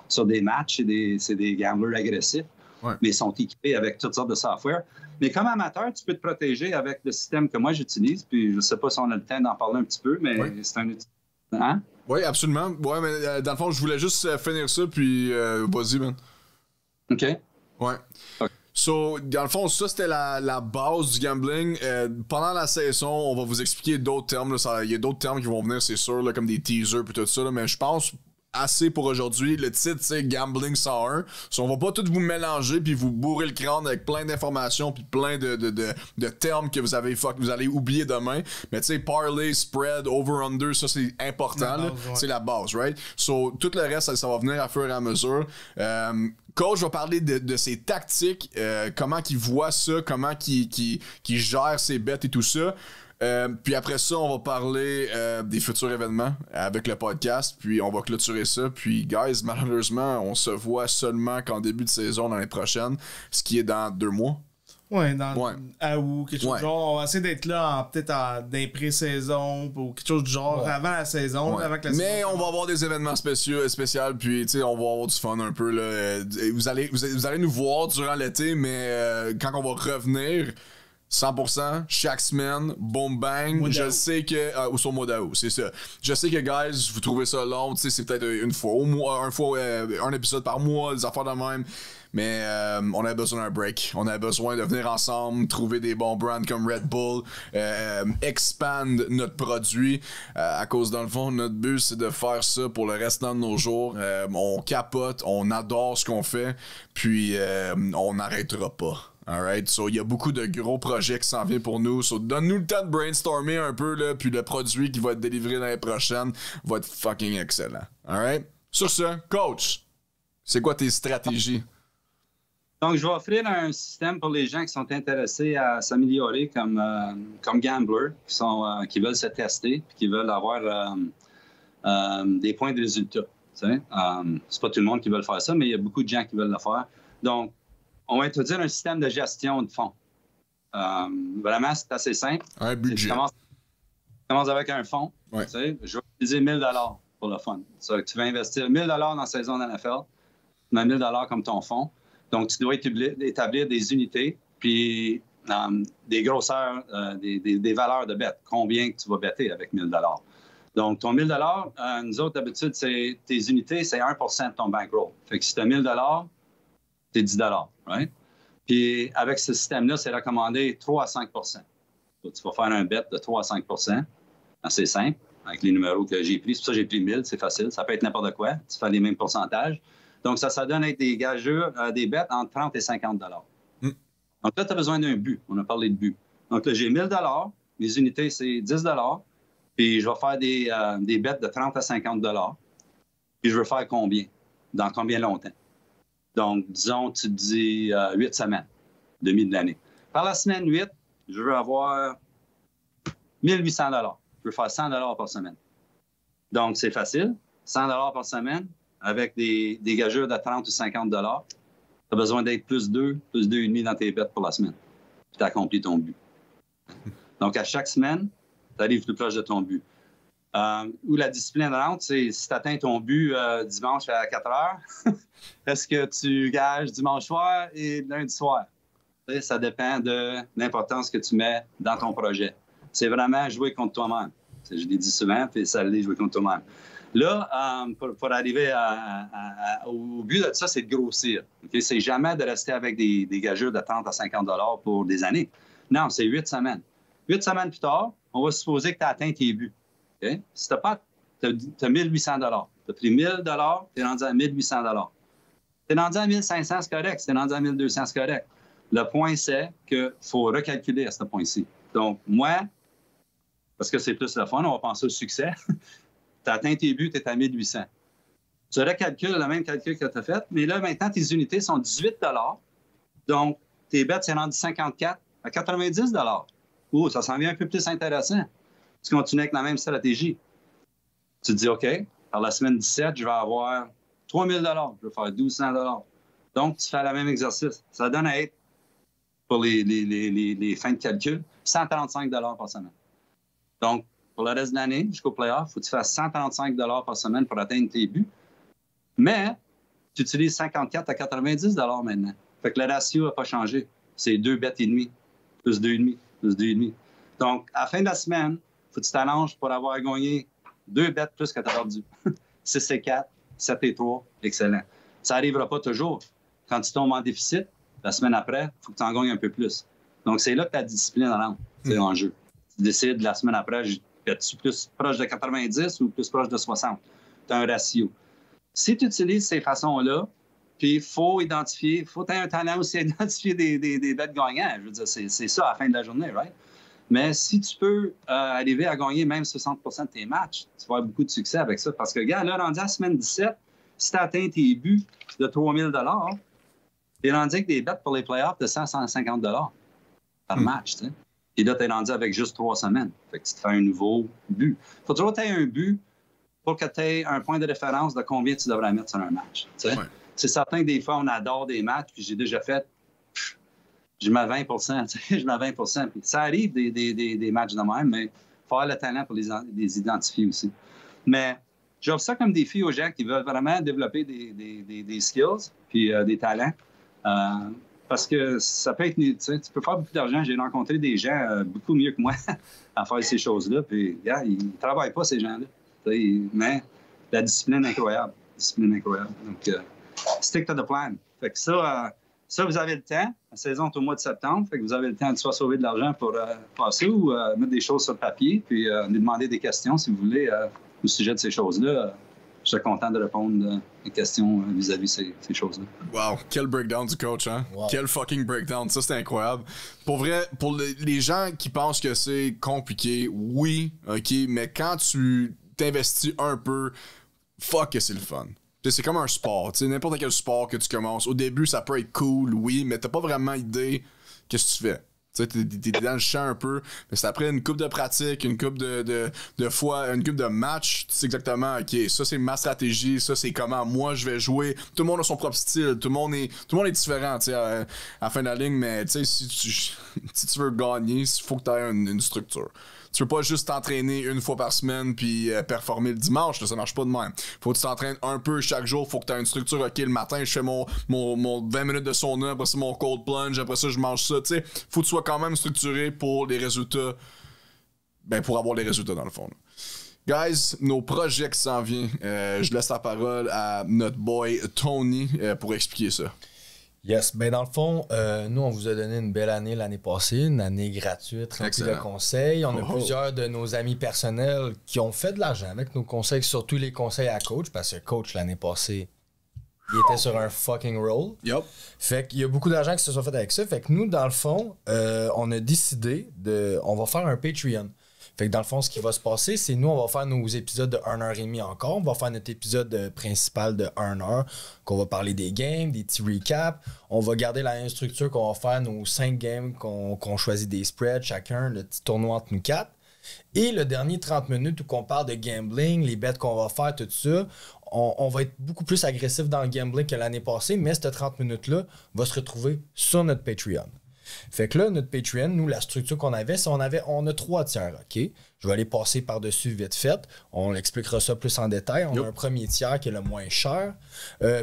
sur des matchs. C'est des gamblers agressifs. Ouais. Mais ils sont équipés avec toutes sortes de software. Mais comme amateur, tu peux te protéger avec le système que moi j'utilise. Puis je ne sais pas si on a le temps d'en parler un petit peu, mais c'est un outil. Hein? Oui, absolument. Ouais, mais dans le fond, je voulais juste finir ça, puis vas-y, man. OK. Ouais. Okay. So, dans le fond, ça, c'était la base du gambling. Pendant la saison, on va vous expliquer d'autres termes. Il y a d'autres termes qui vont venir, c'est sûr, là, comme des teasers et tout ça. Là, mais je pense assez pour aujourd'hui. Le titre, c'est Gambling 101. So, on va pas tout vous mélanger puis vous bourrer le crâne avec plein d'informations puis plein de termes que vous allez oublier demain. Mais tu sais, parlay, spread, over-under, ça, c'est important. C'est la base, right? So, tout le reste, ça va venir à fur et à mesure. Coach va parler de ses tactiques, comment qu'il voit ça, comment qu'il gère ses bêtes et tout ça. Puis après ça, on va parler des futurs événements avec le podcast, puis on va clôturer ça. Puis, guys, malheureusement, on se voit seulement qu'en début de saison l'année prochaine, ce qui est dans 2 mois. Ouais, Ouais. à août, quelque chose Ouais. du genre. On va essayer d'être là peut-être dans les pré-saisons ou quelque chose du genre avant la saison. Ouais. Avant que la Mais saison on va avoir des événements spéciaux, puis tu sais, on va avoir du fun un peu. Là. Vous allez nous voir durant l'été, mais quand on va revenir, 100%, chaque semaine, boom bang. Mois Je d'août. sais que. Ou sur le mois d'août, c'est ça. Je sais que, guys, vous trouvez ça long. Tu sais, c'est peut-être une fois au mois, un épisode par mois, des affaires de même. Mais on a besoin d'un break. On a besoin de venir ensemble, trouver des bons brands comme Red Bull, expand notre produit. À cause, dans le fond, notre but, c'est de faire ça pour le restant de nos jours. On capote, on adore ce qu'on fait, puis on n'arrêtera pas. Alright, so il y a beaucoup de gros projets qui s'en viennent pour nous. So donne-nous le temps de brainstormer un peu, là, puis le produit qui va être délivré l'année prochaine va être fucking excellent. Alright? Sur ce, coach, c'est quoi tes stratégies? Donc, je vais offrir un système pour les gens qui sont intéressés à s'améliorer comme gamblers, qui veulent se tester, puis qui veulent avoir des points de résultat. C'est pas tout le monde qui veut faire ça, mais il y a beaucoup de gens qui veulent le faire. Donc, on va introduire un système de gestion de fonds. Vraiment, c'est assez simple. Un budget. Tu commences avec un fonds. Ouais. Tu sais, je vais utiliser 1 000 $ pour le fun. Tu vas investir 1 000 $ dans la saison de NFL. Tu mets 1 000 $ comme ton fonds. Donc, tu dois établir des unités, puis des grosseurs, des valeurs de bet. Combien tu vas better avec 1 000 $. Donc, ton 1 000 $, nous autres, d'habitude, tes unités, c'est 1% de ton bankroll. Fait que si tu as 1 000 $, c'est 10 $, right? Puis, avec ce système-là, c'est recommandé 3 à 5 %. Donc, tu vas faire un bet de 3 à 5 %. Assez simple, avec les numéros que j'ai pris. C'est pour ça que j'ai pris 1000, c'est facile. Ça peut être n'importe quoi. Tu fais les mêmes pourcentages. Donc, ça donne être des gageurs, des bets entre 30 et 50 $. Donc là, tu as besoin d'un but. On a parlé de but. Donc là, j'ai 1 000 $. Les unités, c'est 10 $. Puis, je vais faire des bets de 30 à 50 $. Puis, je veux faire combien? Dans combien longtemps? Donc, disons, tu te dis 8 semaines, demi de l'année. Par la semaine 8, je veux avoir 1 800 $. Je veux faire 100 $ par semaine. Donc, c'est facile. 100 $ par semaine avec des gageurs de 30 ou 50 $. Tu as besoin d'être plus 2,5 dans tes bêtes pour la semaine. Puis tu accomplis ton but. Donc, à chaque semaine, tu arrives plus proche de ton but. Où la discipline rentre, c'est si tu atteins ton but dimanche à 4 heures, est-ce que tu gages dimanche soir et lundi soir? Ça dépend de l'importance que tu mets dans ton projet. C'est vraiment jouer contre toi-même. Je l'ai dit souvent, puis ça l'est jouer contre toi-même. Là, pour arriver au but de ça, c'est de grossir. Okay? C'est jamais de rester avec des gageurs de 30 à 50 $ pour des années. Non, c'est 8 semaines. 8 semaines plus tard, on va supposer que tu as atteint tes buts. Okay? Si tu as 1 800 $. Tu as pris 1 000 $, tu es rendu à 1 800 $. Tu es rendu à 1 500 $, c'est correct. Si tu es rendu à 1 200 $, c'est correct. Le point, c'est qu'il faut recalculer à ce point-ci. Donc, moi, parce que c'est plus le fun, on va penser au succès. Tu as atteint tes buts, tu es à 1 800. Tu recalcules le même calcul que tu as fait, mais là, maintenant, tes unités sont 18 $. Donc, tes bêtes, c'est rendu 54 à 90 $. Oh, ça s'en vient un peu plus intéressant. Tu continues avec la même stratégie. Tu te dis, OK, par la semaine 17, je vais avoir 3 000 $. Je vais faire 1 200 $. Donc, tu fais le même exercice. Ça donne à être, pour les fins de calcul, 135 $ par semaine. Donc, pour le reste de l'année, jusqu'au playoff, il faut que tu fasses 135 $ par semaine pour atteindre tes buts. Mais, tu utilises 54 à 90 $ maintenant. Fait que le ratio n'a pas changé. C'est 2 bêtes et demi, plus 2,5, plus 2,5. Donc, à la fin de la semaine, il faut que tu t'arranges pour avoir gagné 2 bêtes plus que tu as perdu. 6 et 4, 7 et 3, excellent. Ça n'arrivera pas toujours. Quand tu tombes en déficit, la semaine après, il faut que tu en gagnes un peu plus. Donc, c'est là que ta discipline rentre en jeu. Tu décides la semaine après, es-tu plus proche de 90 ou plus proche de 60? Tu as un ratio. Si tu utilises ces façons-là, puis il faut identifier, il faut avoir un talent aussi à identifier des bêtes gagnants. Je veux dire, c'est ça à la fin de la journée, right? Mais si tu peux arriver à gagner même 60 % de tes matchs, tu vas avoir beaucoup de succès avec ça. Parce que, regarde, là, rendu à la semaine 17, si tu atteins tes buts de 3 000 $, tu es rendu avec des bêtes pour les playoffs de 100-150 $ par match, tu sais. Et là, tu es rendu avec juste 3 semaines. Fait que tu te fais un nouveau but. Il faut toujours que tu aies un but pour que tu aies un point de référence de combien tu devrais mettre sur un match. Tu sais. Ouais. C'est certain que des fois, on adore des matchs, puis j'ai déjà fait je mets 20%, tu sais, je mets 20%. Puis ça arrive des matchs de même, mais il faut avoir le talent pour les identifier aussi. Mais j'offre ça comme défi aux gens qui veulent vraiment développer des skills puis des talents. Parce que ça peut être... Tu sais, tu peux faire beaucoup d'argent. J'ai rencontré des gens beaucoup mieux que moi à faire ces choses-là. Puis, gars, ils ne travaillent pas, ces gens-là. Mais la discipline est incroyable. Donc, stick to the plan. Fait que ça, vous avez le temps. La saison est au mois de septembre. Fait que vous avez le temps de soit sauver de l'argent pour passer ou mettre des choses sur le papier puis nous demander des questions, si vous voulez, au sujet de ces choses-là. Je suis content de répondre aux questions vis-à-vis de ces choses-là. Wow, quel breakdown du coach, hein? Wow. Quel fucking breakdown. Ça, c'est incroyable. Pour vrai, pour les gens qui pensent que c'est compliqué, oui, OK, mais quand tu t'investis un peu, fuck que c'est le fun. C'est comme un sport. T'sais, n'importe quel sport que tu commences. Au début, ça peut être cool, oui, mais t'as pas vraiment idée qu'est-ce que tu fais. Tu sais, t'es dans le champ un peu, mais c'est après une couple de pratiques, une couple de fois, une couple de matchs, tu sais exactement, OK, ça c'est ma stratégie, ça c'est comment moi je vais jouer. Tout le monde a son propre style, tout le monde est différent, tu sais, à la fin de la ligne, mais tu sais, si tu veux gagner, il faut que tu aies une structure. Tu peux pas juste t'entraîner une fois par semaine puis performer le dimanche, là, ça marche pas de même. Faut que tu t'entraînes un peu chaque jour, faut que tu aies une structure. OK, le matin, je fais mon 20 minutes de sauna, après ça mon cold plunge, après ça je mange ça, tu sais. Faut que tu sois quand même structuré pour les résultats. Ben pour avoir les résultats dans le fond. Là. Guys, nos projets qui s'en viennent, je laisse la parole à notre boy Tony pour expliquer ça. Yes, ben dans le fond, nous on vous a donné une belle année l'année passée, une année gratuite, remplie de conseils. On a plusieurs de nos amis personnels qui ont fait de l'argent avec nos conseils, surtout les conseils à coach, parce que coach l'année passée, il était sur un fucking roll. Yep. Fait qu'il y a beaucoup d'argent qui se sont fait avec ça. Fait que nous, dans le fond, on a décidé on va faire un Patreon. Fait que dans le fond, ce qui va se passer, c'est nous, on va faire nos épisodes de 1h30 encore. On va faire notre épisode principal de 1 heure, qu'on va parler des games, des petits recaps. On va garder la même structure qu'on va faire nos 5 games, qu'on choisit des spreads chacun, le petit tournoi entre nous 4. Et le dernier 30 minutes où on parle de gambling, les bets qu'on va faire, tout ça, on va être beaucoup plus agressif dans le gambling que l'année passée, mais cette 30 minutes-là va se retrouver sur notre Patreon. Fait que là, notre Patreon, nous, la structure qu'on avait, c'est on a 3 tiers, OK? Je vais aller passer par-dessus vite fait. On expliquera ça plus en détail. On a un premier tiers qui est le moins cher.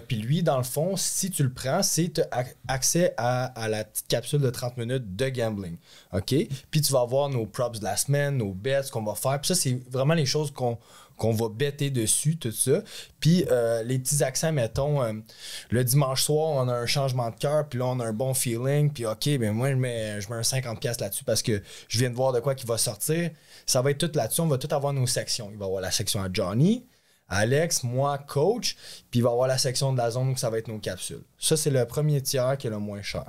Puis lui, dans le fond, si tu le prends, c'est accès à la petite capsule de 30 minutes de gambling, OK? Puis tu vas avoir nos props de la semaine, nos bets, ce qu'on va faire. Puis ça, c'est vraiment les choses qu'on va better dessus, tout ça. Puis les petits accents, mettons, le dimanche soir, on a un changement de cœur, puis là, on a un bon feeling, puis OK, ben moi, je mets un 50$ là-dessus parce que je viens de voir de quoi qui va sortir. Ça va être tout là-dessus, on va tout avoir nos sections. Il va y avoir la section à Johnny, Alex, moi, coach, puis il va y avoir la section de la zone où ça va être nos capsules. Ça, c'est le premier tiers qui est le moins cher.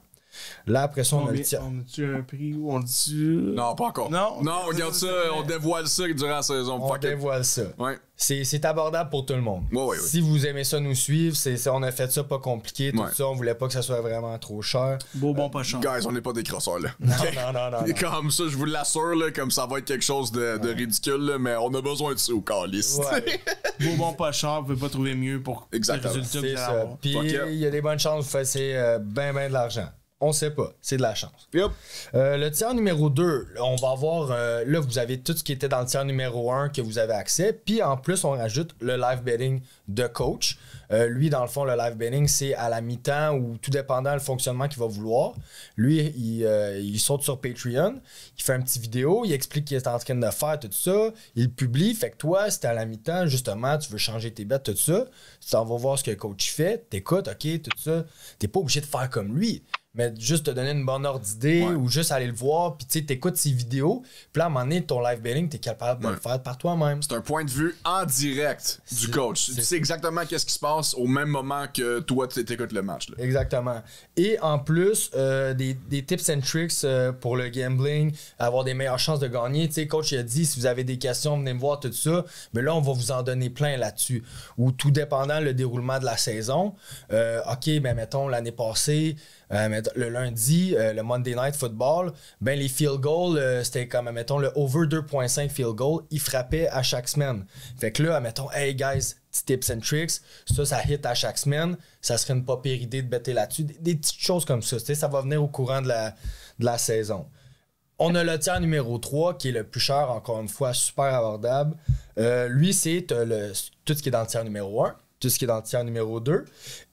Là, après ça, on a le tiers. On a-tu un prix ou on dit... Non, pas encore. Non, regarde ça, on dévoile ça durant la saison. On dévoile ça. Ouais. C'est abordable pour tout le monde. Ouais. Si vous aimez ça nous suivre, on a fait ça pas compliqué, tout ça. On voulait pas que ça soit vraiment trop cher. Bon, pas cher. Guys, on n'est pas des crosseurs, là. Non. Comme ça, je vous l'assure, là, comme ça va être quelque chose de ridicule, là, mais on a besoin de ça au calice. Ouais. Bon, pas cher, vous pouvez pas trouver mieux pour les résultats que vous allez avoir. Puis il y a des bonnes chances que vous fassiez ben de l'argent. On sait pas, c'est de la chance. Yep. Le tiers numéro 2, on va avoir, là vous avez tout ce qui était dans le tiers numéro 1 que vous avez accès, puis en plus on rajoute le live betting de coach. Lui, dans le fond, le live betting, c'est à la mi-temps ou tout dépendant le fonctionnement qu'il va vouloir. Lui, il saute sur Patreon, il fait une petite vidéo, il explique qu'il est en train de faire tout ça, il le publie, fait que toi, si t'es à la mi-temps, justement, tu veux changer tes bets, tout ça, tu t'en vas voir ce que le coach fait, t'écoutes, OK, tout ça, t'es pas obligé de faire comme lui. Mais juste te donner une bonne ordre d'idée ou juste aller le voir, puis tu sais, t'écoutes ses vidéos, puis là, à un moment donné, ton live betting, t'es capable de le faire par toi-même. C'est un point de vue en direct du coach. Tu sais exactement qu'est-ce qui se passe au même moment que toi, tu t'écoutes le match. Là. Exactement. Et en plus, des tips and tricks pour le gambling, avoir des meilleures chances de gagner. Tu sais, coach, il a dit, si vous avez des questions, venez me voir, tout ça. Mais là, on va vous en donner plein là-dessus. Ou tout dépendant le déroulement de la saison. OK, ben mettons, l'année passée, le lundi, le Monday Night Football, ben les field goals, c'était comme, mettons, le over 2.5 field goal, ils frappaient à chaque semaine. Fait que là, mettons, hey guys, petits tips and tricks, ça hit à chaque semaine, ça serait une pas pire idée de better là-dessus. Des petites choses comme ça, ça va venir au courant de la saison. On a le tiers numéro 3 qui est le plus cher, encore une fois, super abordable. Lui, c'est tout ce qui est dans le tiers numéro 1, tout ce qui est dans le tiers numéro 2.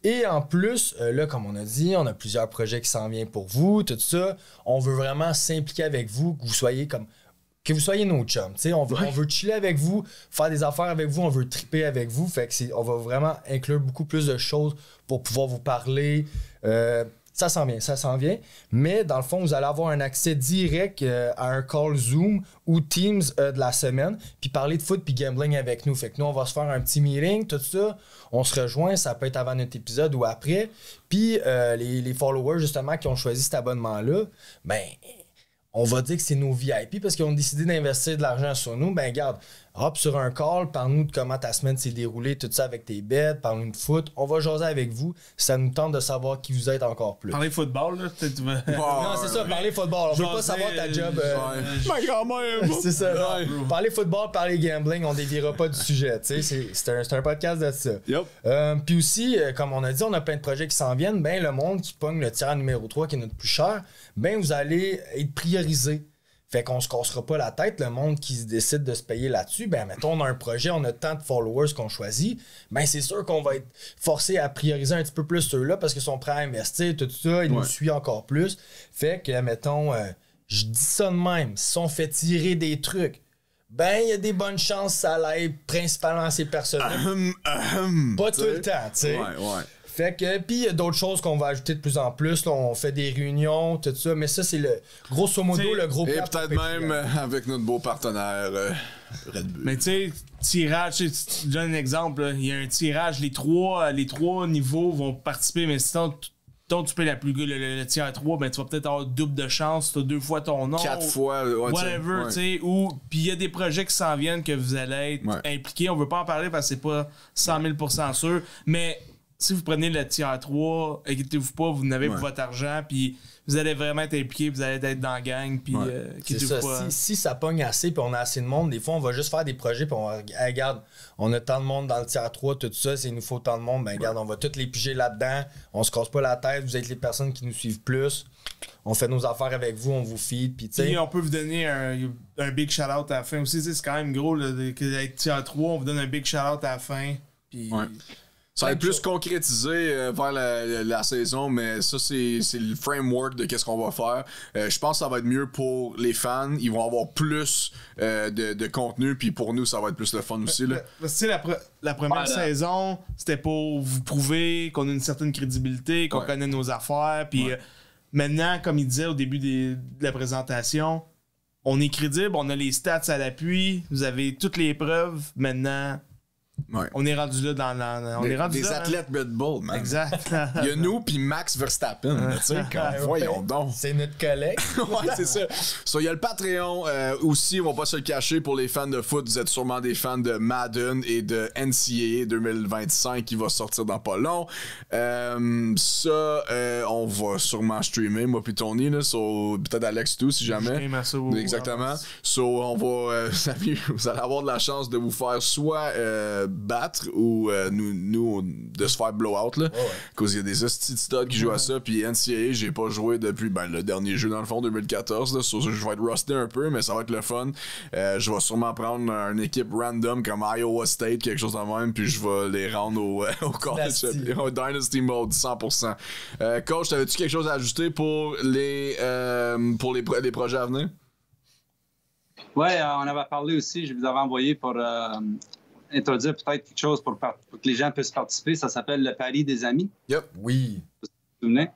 Et en plus, là, comme on a dit, on a plusieurs projets qui s'en viennent pour vous, tout ça. On veut vraiment s'impliquer avec vous, que vous soyez nos chums. On veut chiller avec vous, faire des affaires avec vous, on veut triper avec vous. Fait que on va vraiment inclure beaucoup plus de choses pour pouvoir vous parler. Ça s'en vient. Mais dans le fond, vous allez avoir un accès direct à un call Zoom ou Teams de la semaine, puis parler de foot puis gambling avec nous. Fait que nous, on va se faire un petit meeting, tout ça. On se rejoint, ça peut être avant notre épisode ou après. Puis les followers, justement, qui ont choisi cet abonnement-là, ben, on va dire que c'est nos VIP parce qu'ils ont décidé d'investir de l'argent sur nous. Ben, regarde, hop sur un call, parle-nous de comment ta semaine s'est déroulée, tout ça avec tes bets, parle-nous de foot. On va jaser avec vous. Ça nous tente de savoir qui vous êtes encore plus. Parler football, là, peut-être. Non, c'est ça, parler football. On veut pas savoir ta job. Ma grand-mère! C'est ça. Parler football, parler gambling, on déviera pas du sujet. C'est un podcast de ça. Yep. Puis aussi, comme on a dit, on a plein de projets qui s'en viennent. Ben, le monde qui pogne le tiers numéro 3, qui est notre plus cher, ben, vous allez être priorisé. Fait qu'on se cassera pas la tête, le monde qui se décide de se payer là-dessus, ben mettons on a un projet, on a tant de followers qu'on choisit, ben c'est sûr qu'on va être forcé à prioriser un petit peu plus ceux-là parce qu'ils sont prêts à investir, tout ça, ils nous suivent encore plus. Fait que, mettons, je dis ça de même, si on fait tirer des trucs, ben il y a des bonnes chances que ça aille principalement à ces personnes-là. Pas tout le temps, tu sais. Ouais. Fait que, puis il y a d'autres choses qu'on va ajouter de plus en plus. Là, on fait des réunions, tout ça. Mais ça, c'est grosso modo le gros Et plan. peut-être même avec notre beau partenaire Red Bull. Mais tu sais, tirage, tu donnes un exemple. Il y a un tirage, les trois niveaux vont participer, mais sinon, tu payes le tiers 3, ben tu vas peut-être avoir double de chance, tu as 2 fois ton nom. 4 fois, whatever, tu sais. Puis il y a des projets qui s'en viennent que vous allez être impliqués. On veut pas en parler parce que c'est pas 100 000% sûr. Mais si vous prenez le tiers 3, inquiétez-vous pas, vous n'avez pas votre argent, puis vous allez vraiment être impliqué, vous allez être dans la gang, puis inquiétez-vous pas. Si ça pogne assez, puis on a assez de monde, des fois, on va juste faire des projets, puis on va regarde, on a tant de monde dans le tiers 3, tout ça, s'il nous faut tant de monde, ben regarde, on va tous les piger là-dedans, on se casse pas la tête, vous êtes les personnes qui nous suivent plus, on fait nos affaires avec vous, on vous feed, puis tu sais. On peut vous donner un big shout-out à la fin aussi, c'est quand même gros, là, d'être tiers 3, on vous donne un big shout-out à la fin, puis... Ça va être plus concrétisé vers la saison, mais ça, c'est le framework de qu'est-ce qu'on va faire. Je pense que ça va être mieux pour les fans. Ils vont avoir plus de contenu, puis pour nous, ça va être plus le fun aussi. Là. La première saison, c'était pour vous prouver qu'on a une certaine crédibilité, qu'on connaît nos affaires. Puis maintenant, comme il disait au début de la présentation, on est crédible, on a les stats à l'appui, vous avez toutes les preuves. Maintenant... On est rendu là dans des athlètes Red Bull, man. Exact. Il y a nous puis Max Verstappen. Tu sais, voyons donc. C'est notre collègue. Ouais, c'est ça. Il y a le Patreon aussi, on va pas se le cacher pour les fans de foot. Vous êtes sûrement des fans de Madden et de NCAA 2025 qui va sortir dans pas long. On va sûrement streamer, moi puis Tony, là, peut-être Alex tout si jamais. Exactement. On va, vous allez avoir de la chance de vous faire soit battre ou nous de se faire blowout là, cause il y a des hosties studs qui jouent à ça, puis NCAA j'ai pas joué depuis le dernier jeu dans le fond 2014 là, je vais être rusté un peu mais ça va être le fun. Je vais sûrement prendre une équipe random comme Iowa State, quelque chose de même, puis je vais les rendre au college au Dynasty Mode 100%. Coach, t'avais-tu quelque chose à ajouter pour les projets à venir? Ouais, on avait parlé aussi, je vous avais envoyé pour introduire peut-être quelque chose pour que les gens puissent participer. Ça s'appelle le pari des amis. Yep. Oui. Vous vous souvenez?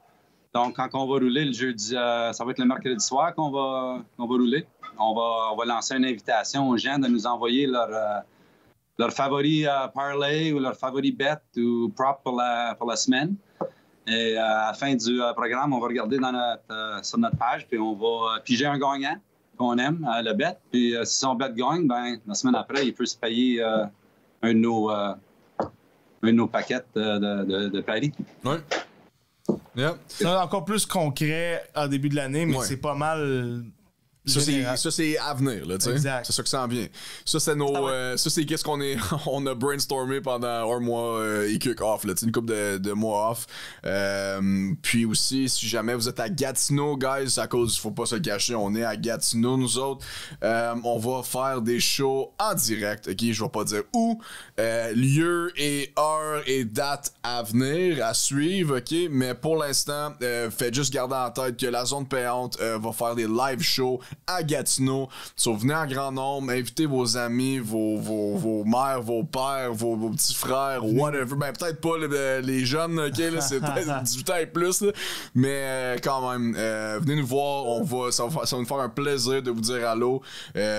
Donc, quand on va rouler le jeudi, ça va être le mercredi soir qu'on va rouler. On va lancer une invitation aux gens de nous envoyer leur favori parlay ou leur favori bet ou prop pour la semaine. Et à la fin du programme, on va regarder sur notre page, puis on va piger un gagnant qu'on aime, le bet. Puis si son bet gagne, ben, la semaine après, il peut se payer un de nos paquets de paris. Ouais. Yep. C'est encore plus concret en début de l'année, mais Ouais. c'est pas mal. Ça, général. c'est à venir, là, tu sais. Exact. C'est ça que ça en vient. Ça, c'est nos. Ça, c'est qu'est-ce qu'on est. On a brainstormé pendant un mois et kick-off, là, tu sais, une couple de mois off. Puis aussi, si jamais vous êtes à Gatineau, guys, à cause, faut pas se cacher, on est à Gatineau, nous autres. On va faire des shows en direct, ok? Je vais pas dire où. Lieu et heure et date à venir, à suivre, ok? Mais pour l'instant, faites juste garder en tête que la zone payante va faire des live shows à Gatineau. So, venez en grand nombre, invitez vos amis, vos mères, vos pères, vos petits frères, whatever. Ben, peut-être pas les jeunes, ok? Là, c'est peut-être 18 ans et plus, là. Mais quand même, venez nous voir. Ça va nous faire un plaisir de vous dire allô.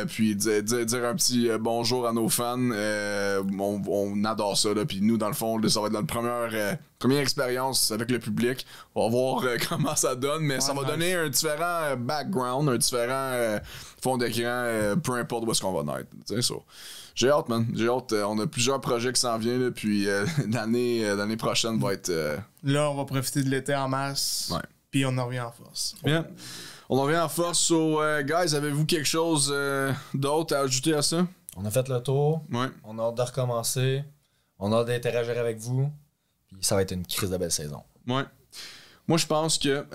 Puis dire un petit bonjour à nos fans. On adore ça, là. Puis nous, dans le fond, là, ça va être notre première expérience avec le public. On va voir comment ça donne, mais ça va donner un différent background, un différent fond d'écran, peu importe où est-ce qu'on va naître. So, j'ai hâte, man. J'ai hâte. On a plusieurs projets qui s'en viennent, là, puis l'année prochaine va être... Là, on va profiter de l'été en masse, Ouais. puis on en revient en force. Bien. On en revient en force. So, guys, avez-vous quelque chose d'autre à ajouter à ça? On a fait le tour. Ouais. On a hâte de recommencer. On a hâte d'interagir avec vous. Puis ça va être une crise de belle saison. Ouais. Moi, je pense que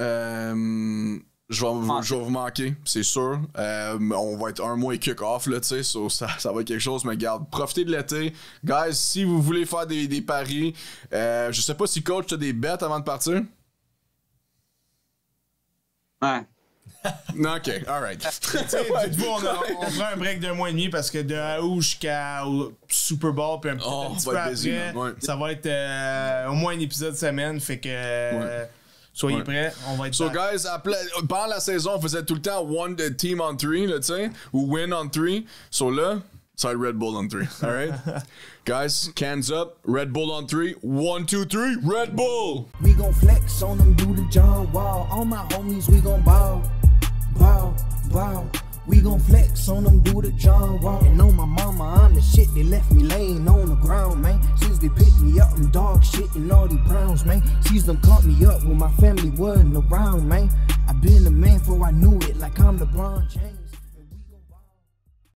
je vais vous manquer, c'est sûr. On va être un mois et kick-off, là, tu sais. So, ça va être quelque chose, mais garde, profitez de l'été. Guys, si vous voulez faire des paris, je sais pas si coach, t'as des bets avant de partir? Ouais. Ok, alright. Dites-vous, on prend un break d'un mois et demi parce que de août jusqu'au Super Bowl, puis un petit peu va être après, busy, man. Ouais. ça va être au moins un épisode semaine, fait que soyez prêts, on va être So, back. guys, pendant la saison, on faisait tout le temps one team on 3, là, tu sais, ou win on 3. So là, ça va être Red Bull on 3. Alright? Guys, cans up, Red Bull on 3. 1, 2, 3, Red Bull! We gon' flex on them, do the John Wall. All my homies, we gon' ball. We gon' flex on them, do the John Wall. And on my mama, I'm the shit, they left me laying on the ground, man. Since they picked me up, I'm dog shit and all these Browns, man. She's done caught me up when my family wasn't around, man. I been a man before I knew it, like I'm LeBron James.